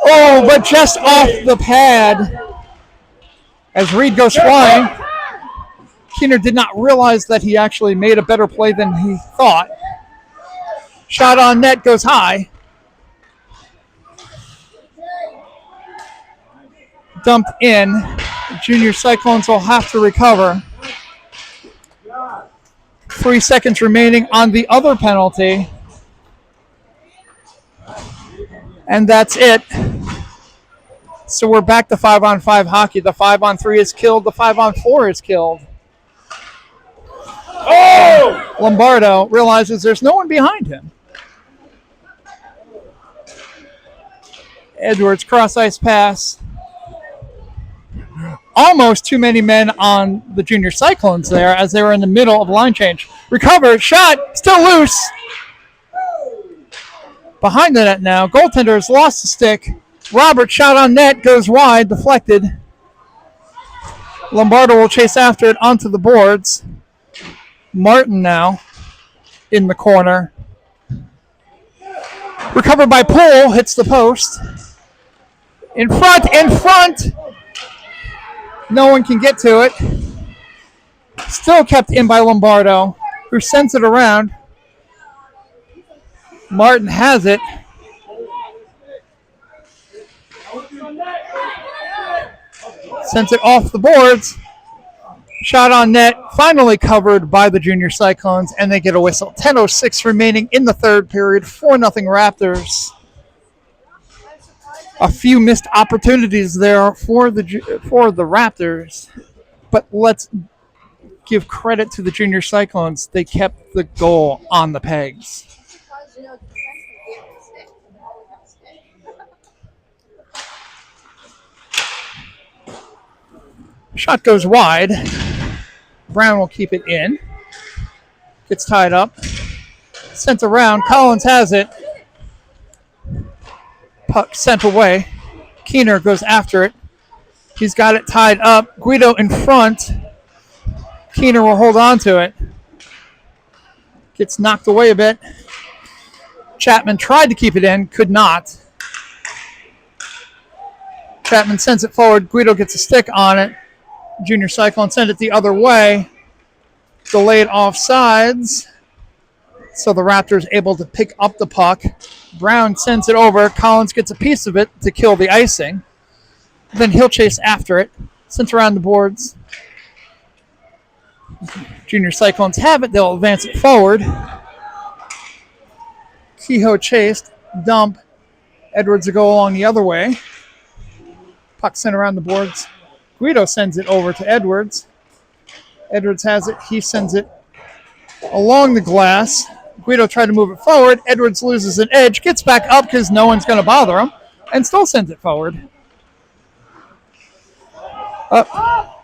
Oh, but just off the pad as Reed goes flying. Keener did not realize that he actually made a better play than he thought. Shot on net goes high. Dumped in. The Junior Cyclones will have to recover. 3 seconds remaining on the other penalty. And that's it. So we're back to 5-on-5 hockey. The 5-on-3 is killed. The 5-on-4 is killed. Oh! Lombardo realizes there's no one behind him. Edwards cross-ice pass. Almost too many men on the Junior Cyclones there as they were in the middle of line change. Recovered, shot, still loose. Behind the net now. Goaltender has lost the stick. Robert shot on net, goes wide, deflected. Lombardo will chase after it onto the boards. Martin now in the corner. Recovered by Poole, hits the post. In front! No one can get to it. Still kept in by Lombardo, who sends it around. Martin has it. Sends it off the boards. Shot on net, finally covered by the Junior Cyclones, and they get a whistle. 10:06 remaining in the third period. 4-0 Raptors. A few missed opportunities there for the Raptors, but let's give credit to the junior Cyclones. They kept the goal on the pegs. Because, you know, defensemen can't stick. They always have to stick. Shot goes wide. Brown will keep it in. Gets tied up. Sent around. Collins has it. Puck sent away. Keener goes after it. He's got it tied up. Guido in front. Keener will hold on to it. Gets knocked away a bit. Chapman tried to keep it in. Could not. Chapman sends it forward. Guido gets a stick on it. Junior Cyclone send it the other way. Delayed offsides. So the Raptors able to pick up the puck. Brown sends it over. Collins gets a piece of it to kill the icing. Then he'll chase after it. Sent around the boards. Junior Cyclones have it. They'll advance it forward. Kehoe chased. Dump. Edwards will go along the other way. Puck sent around the boards. Guido sends it over to Edwards. Edwards has it. He sends it along the glass. Guido tried to move it forward. Edwards loses an edge. Gets back up because no one's going to bother him. And still sends it forward.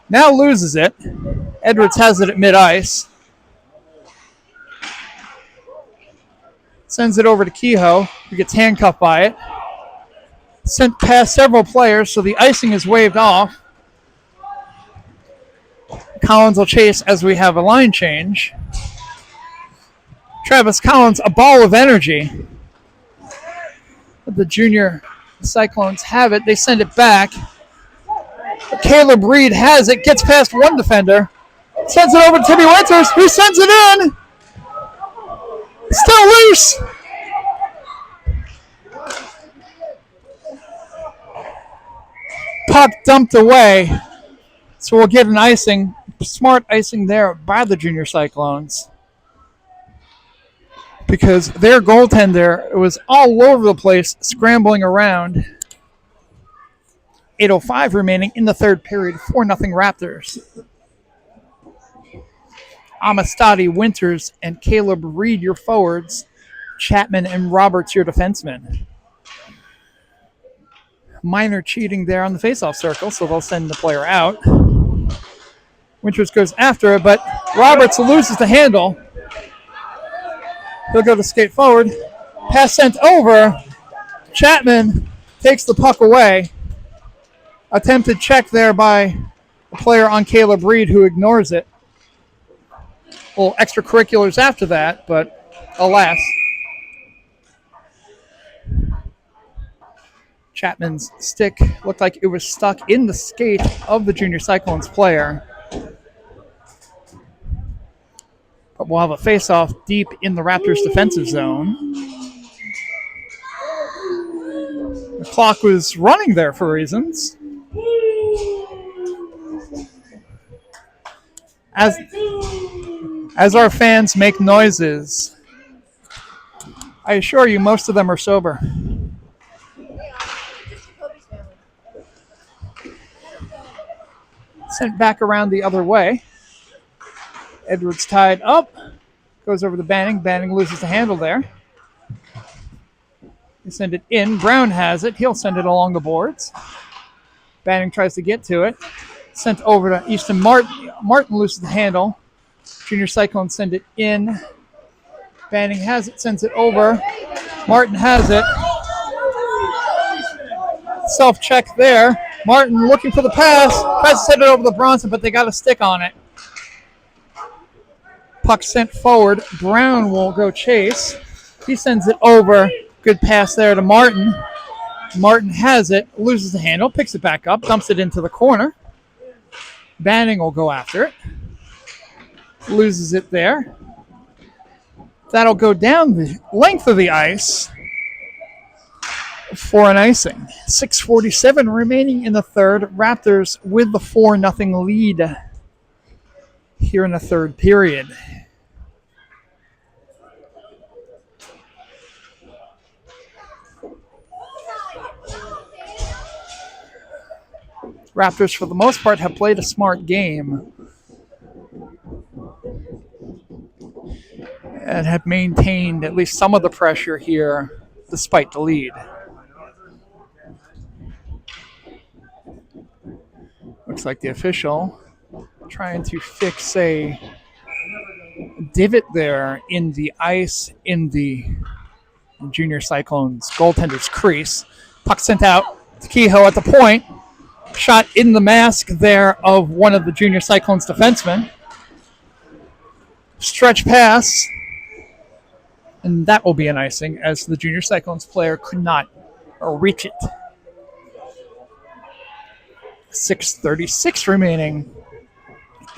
Now loses it. Edwards has it at mid-ice. Sends it over to Kehoe, who gets handcuffed by it. Sent past several players, so the icing is waved off. Collins will chase as we have a line change. Travis Collins, a ball of energy. The junior Cyclones have it. They send it back. Caleb Reed has it, gets past one defender. Sends it over to Timmy Winters, who sends it in. Still loose. Puck dumped away. So we'll get an icing. Smart icing there by the junior Cyclones. Because their goaltender was all over the place, scrambling around. 8:05 remaining in the third period. 4-0 Raptors. Amistadi, Winters, and Caleb Reed, your forwards. Chapman and Roberts, your defensemen. Minor cheating there on the faceoff circle, so they'll send the player out. Winters goes after it, but Roberts loses the handle. He'll go to skate forward. Pass sent over. Chapman takes the puck away. Attempted check there by a player on Caleb Reed, who ignores it. Little extracurriculars after that, but alas. Chapman's stick looked like it was stuck in the skate of the junior Cyclones player. But we'll have a face-off deep in the Raptors' defensive zone. The clock was running there for reasons. As our fans make noises, I assure you most of them are sober. Sent back around the other way. Edwards tied up. Goes over to Banning. Banning loses the handle there. They send it in. Brown has it. He'll send it along the boards. Banning tries to get to it. Sent over to Easton Martin. Martin loses the handle. Junior Cyclones send it in. Banning has it. Sends it over. Martin has it. Self-check there. Martin looking for the pass. Tries to send it over to Bronson, but they got a stick on it. Puck sent forward. Brown will go chase. He sends it over. Good pass there to Martin. Martin has it. Loses the handle. Picks it back up. Dumps it into the corner. Banning will go after it. Loses it there. That'll go down the length of the ice for an icing. 6:47 remaining in the third. Raptors with the 4-0 lead here in the third period. Raptors, for the most part, have played a smart game and have maintained at least some of the pressure here despite the lead. Looks like the official trying to fix a divot there in the ice in the Junior Cyclones goaltender's crease. Puck sent out to Kehoe at the point. Shot in the mask there of one of the Junior Cyclones defensemen. Stretch pass. And that will be an icing as the Junior Cyclones player could not reach it. 6:36 remaining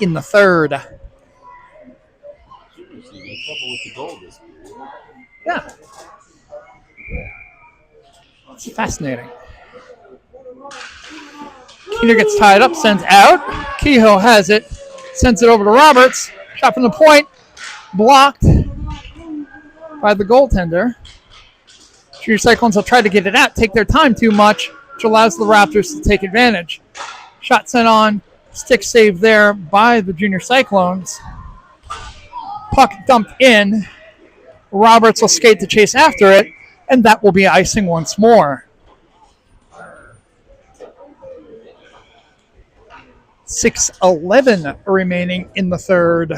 in the third. Yeah. It's fascinating. Keener gets tied up, sends out. Kehoe has it, sends it over to Roberts. Shot from the point, blocked by the goaltender. Junior Cyclones will try to get it out, take their time too much, which allows the Raptors to take advantage. Shot sent on, stick save there by the Junior Cyclones. Puck dumped in. Roberts will skate to chase after it, and that will be icing once more. 6:11 remaining in the third.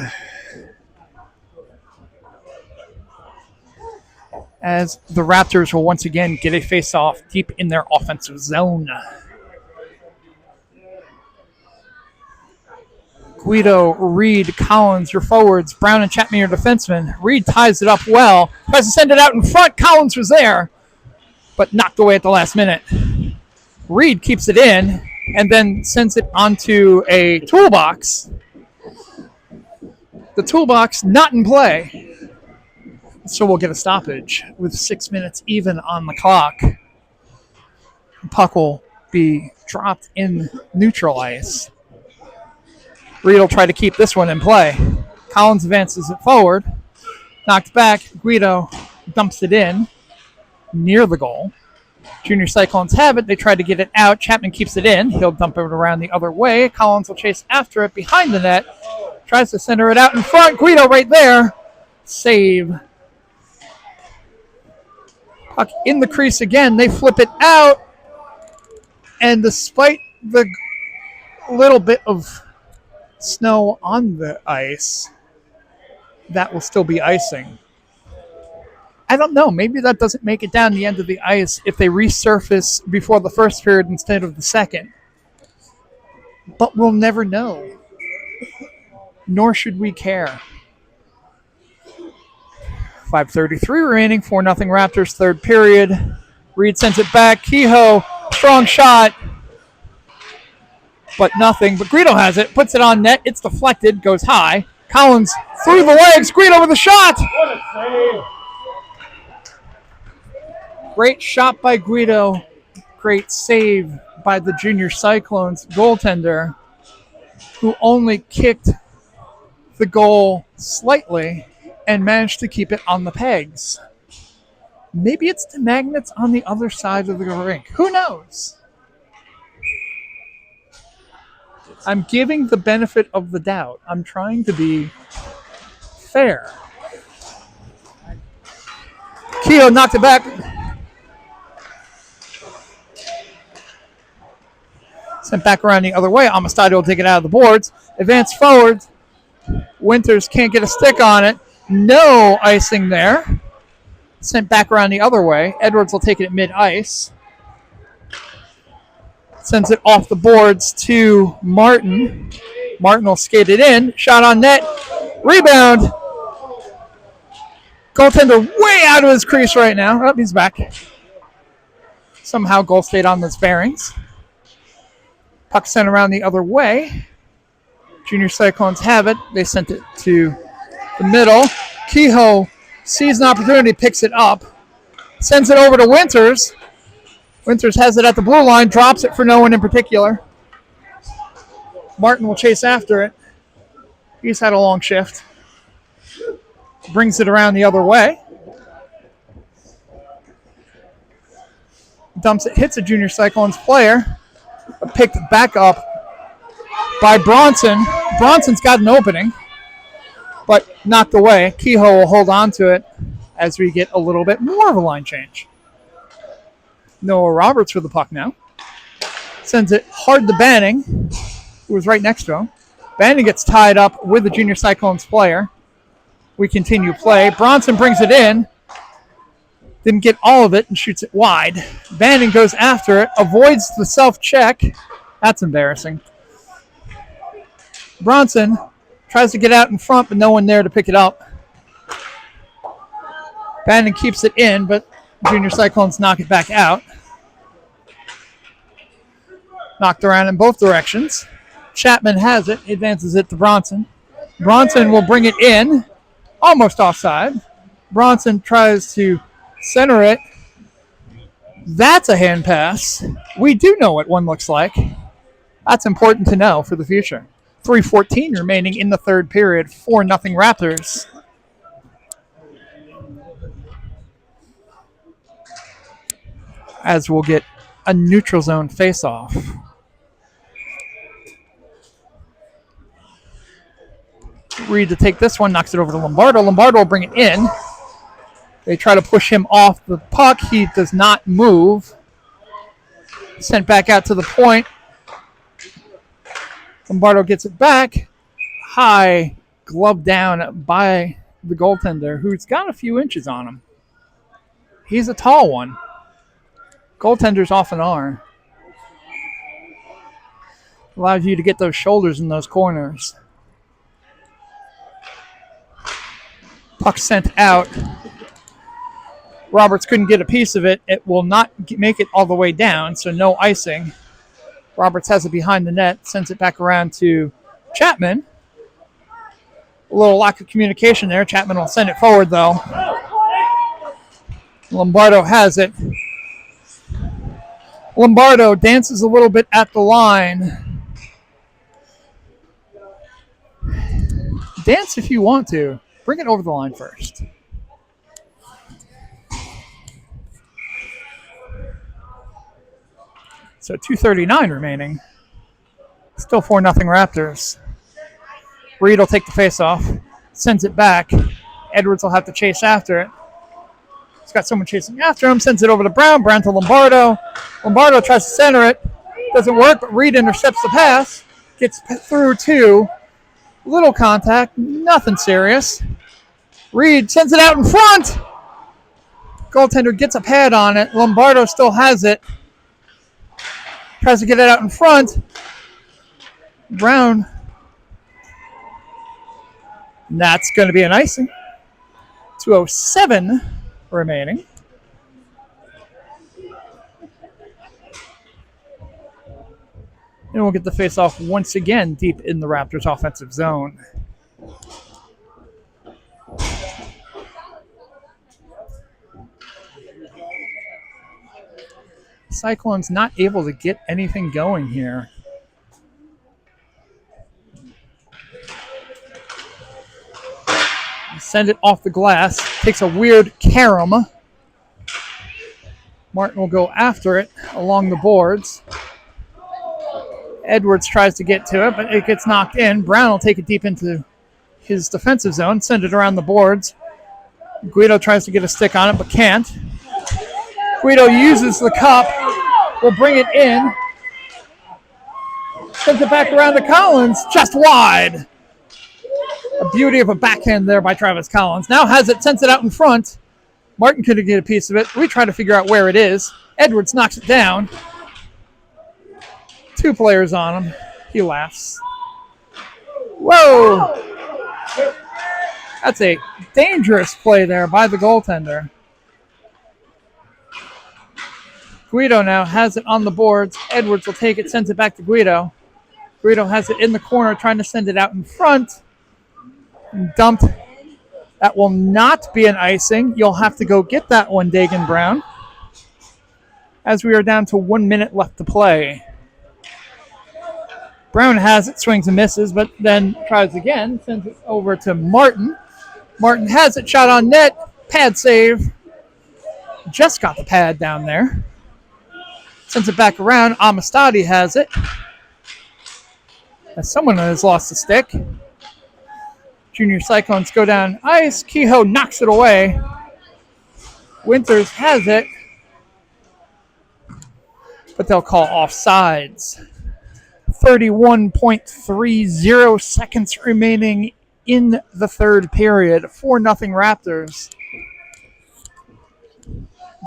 As the Raptors will once again get a face-off deep in their offensive zone. Guido, Reed, Collins, your forwards. Brown and Chapman, your defensemen. Reed ties it up well. Tries to send it out in front. Collins was there, but knocked away at the last minute. Reed keeps it in and then sends it onto a toolbox. The toolbox not in play. So we'll get a stoppage with 6 minutes even on the clock. Puck will be dropped in neutral ice. Reed will try to keep this one in play. Collins advances it forward. Knocked back. Guido dumps it in near the goal. Junior Cyclones have it. They try to get it out. Chapman keeps it in. He'll dump it around the other way. Collins will chase after it behind the net. Tries to center it out in front. Guido right there. Save. Puck in the crease again. They flip it out. And despite the little bit of snow on the ice, that will still be icing. I don't know. Maybe that doesn't make it down the end of the ice if they resurface before the first period instead of the second. But we'll never know. Nor should we care. 5:33 remaining, 4-0 Raptors, third period. Reed sends it back. Kehoe, strong shot. But nothing. But Guido has it, puts it on net. It's deflected, goes high. Collins through the legs. Guido with a shot. What a save! Great shot by Guido. Great save by the Junior Cyclones goaltender, who only kicked the goal slightly and managed to keep it on the pegs. Maybe it's the magnets on the other side of the rink. Who knows? I'm giving the benefit of the doubt. I'm trying to be fair. Kehoe knocked it back. Sent back around the other way. Amistad will take it out of the boards. Advance forward. Winters can't get a stick on it. No icing there. Sent back around the other way. Edwards will take it at mid-ice. Sends it off the boards to Martin. Martin will skate it in. Shot on net. Rebound. Goaltender way out of his crease right now. Oh, he's back. Somehow goal stayed on those bearings. Puck sent around the other way. Junior Cyclones have it. They sent it to the middle. Kehoe sees an opportunity, picks it up. Sends it over to Winters. Winters has it at the blue line, drops it for no one in particular. Martin will chase after it. He's had a long shift. Brings it around the other way. Dumps it, hits a Junior Cyclones player. Picked back up by Bronson. Bronson's got an opening, but knocked away. Kehoe will hold on to it as we get a little bit more of a line change. Noah Roberts with the puck now. Sends it hard to Banning, who was right next to him. Banning gets tied up with the Junior Cyclones player. We continue play. Bronson brings it in. Didn't get all of it and shoots it wide. Banning goes after it, avoids the self-check. That's embarrassing. Bronson tries to get out in front, but no one there to pick it up. Banning keeps it in, but Junior Cyclones knock it back out. Knocked around in both directions. Chapman has it, advances it to Bronson. Bronson will bring it in, almost offside. Bronson tries to center it. That's a hand pass. We do know what one looks like. That's important to know for the future. 3:14 remaining in the third period. 4-0 Raptors. As we'll get a neutral zone face-off. Reed to take this one, knocks it over to Lombardo. Lombardo will bring it in. They try to push him off the puck. He does not move. Sent back out to the point. Lombardo gets it back. High glove down by the goaltender, who's got a few inches on him. He's a tall one. Goaltenders often are. Allows you to get those shoulders in those corners. Puck sent out. Roberts couldn't get a piece of it. It will not make it all the way down, so no icing. Roberts has it behind the net, sends it back around to Chapman. A little lack of communication there. Chapman will send it forward, though. Lombardo has it. Lombardo dances a little bit at the line. Dance if you want to. Bring it over the line first. So 2:39 remaining. Still 4-0 Raptors. Reed will take the faceoff. Sends it back. Edwards will have to chase after it. He's got someone chasing after him. Sends it over to Brown. Brown to Lombardo. Lombardo tries to center it. Doesn't work, but Reed intercepts the pass. Gets through two. Little contact. Nothing serious. Reed sends it out in front. Goaltender gets a pad on it. Lombardo still has it. Tries to get it out in front. Brown. And that's going to be an icing. 2:07 remaining. And we'll get the face-off once again deep in the Raptors' offensive zone. Cyclones not able to get anything going here. Send it off the glass. Takes a weird carom. Martin will go after it along the boards. Edwards tries to get to it, but it gets knocked in. Brown will take it deep into his defensive zone, send it around the boards. Guido tries to get a stick on it, but can't. Guido uses the cup, will bring it in. Sends it back around to Collins, just wide. A beauty of a backhand there by Travis Collins. Now has it, sends it out in front. Martin couldn't get a piece of it. We try to figure out where it is. Edwards knocks it down. Two players on him. He laughs. Whoa! That's a dangerous play there by the goaltender. Guido now has it on the boards. Edwards will take it, sends it back to Guido. Guido has it in the corner, trying to send it out in front. Dumped. That will not be an icing. You'll have to go get that one, Dagan Brown. As we are down to 1 minute left to play. Brown has it, swings and misses, but then tries again, sends it over to Martin. Martin has it, shot on net, pad save. Just got the pad down there. Sends it back around. Amistadi has it. As someone has lost the stick. Junior Cyclones go down ice. Kehoe knocks it away. Winters has it. But they'll call offsides. 31.30 seconds remaining in the third period. 4-0 Raptors.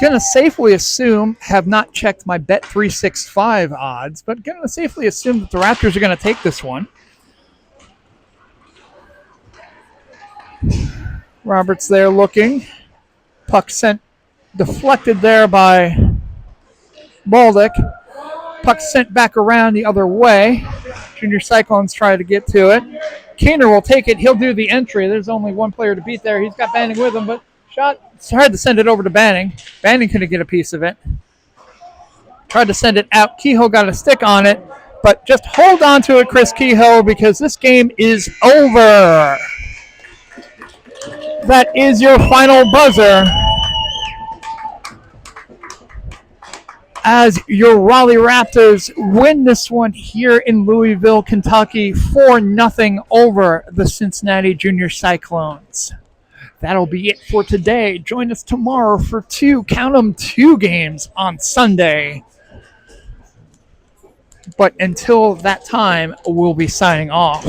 Gonna safely assume, have not checked my Bet365 odds, but gonna safely assume that the Raptors are gonna take this one. Roberts there looking. Puck sent, deflected there by Baldick. Puck sent back around the other way. Junior Cyclones try to get to it. Keener will take it. He'll do the entry. There's only one player to beat there. He's got Banning with him, but shot. It's hard to send it over to Banning. Banning couldn't get a piece of it. Tried to send it out. Kehoe got a stick on it, but just hold on to it, Chris Kehoe, because this game is over. That is your final buzzer. As your Raleigh Raptors win this one here in Louisville, Kentucky, 4-0 over the Cincinnati Junior Cyclones. That'll be it for today. Join us tomorrow for two games on Sunday. But until that time, we'll be signing off.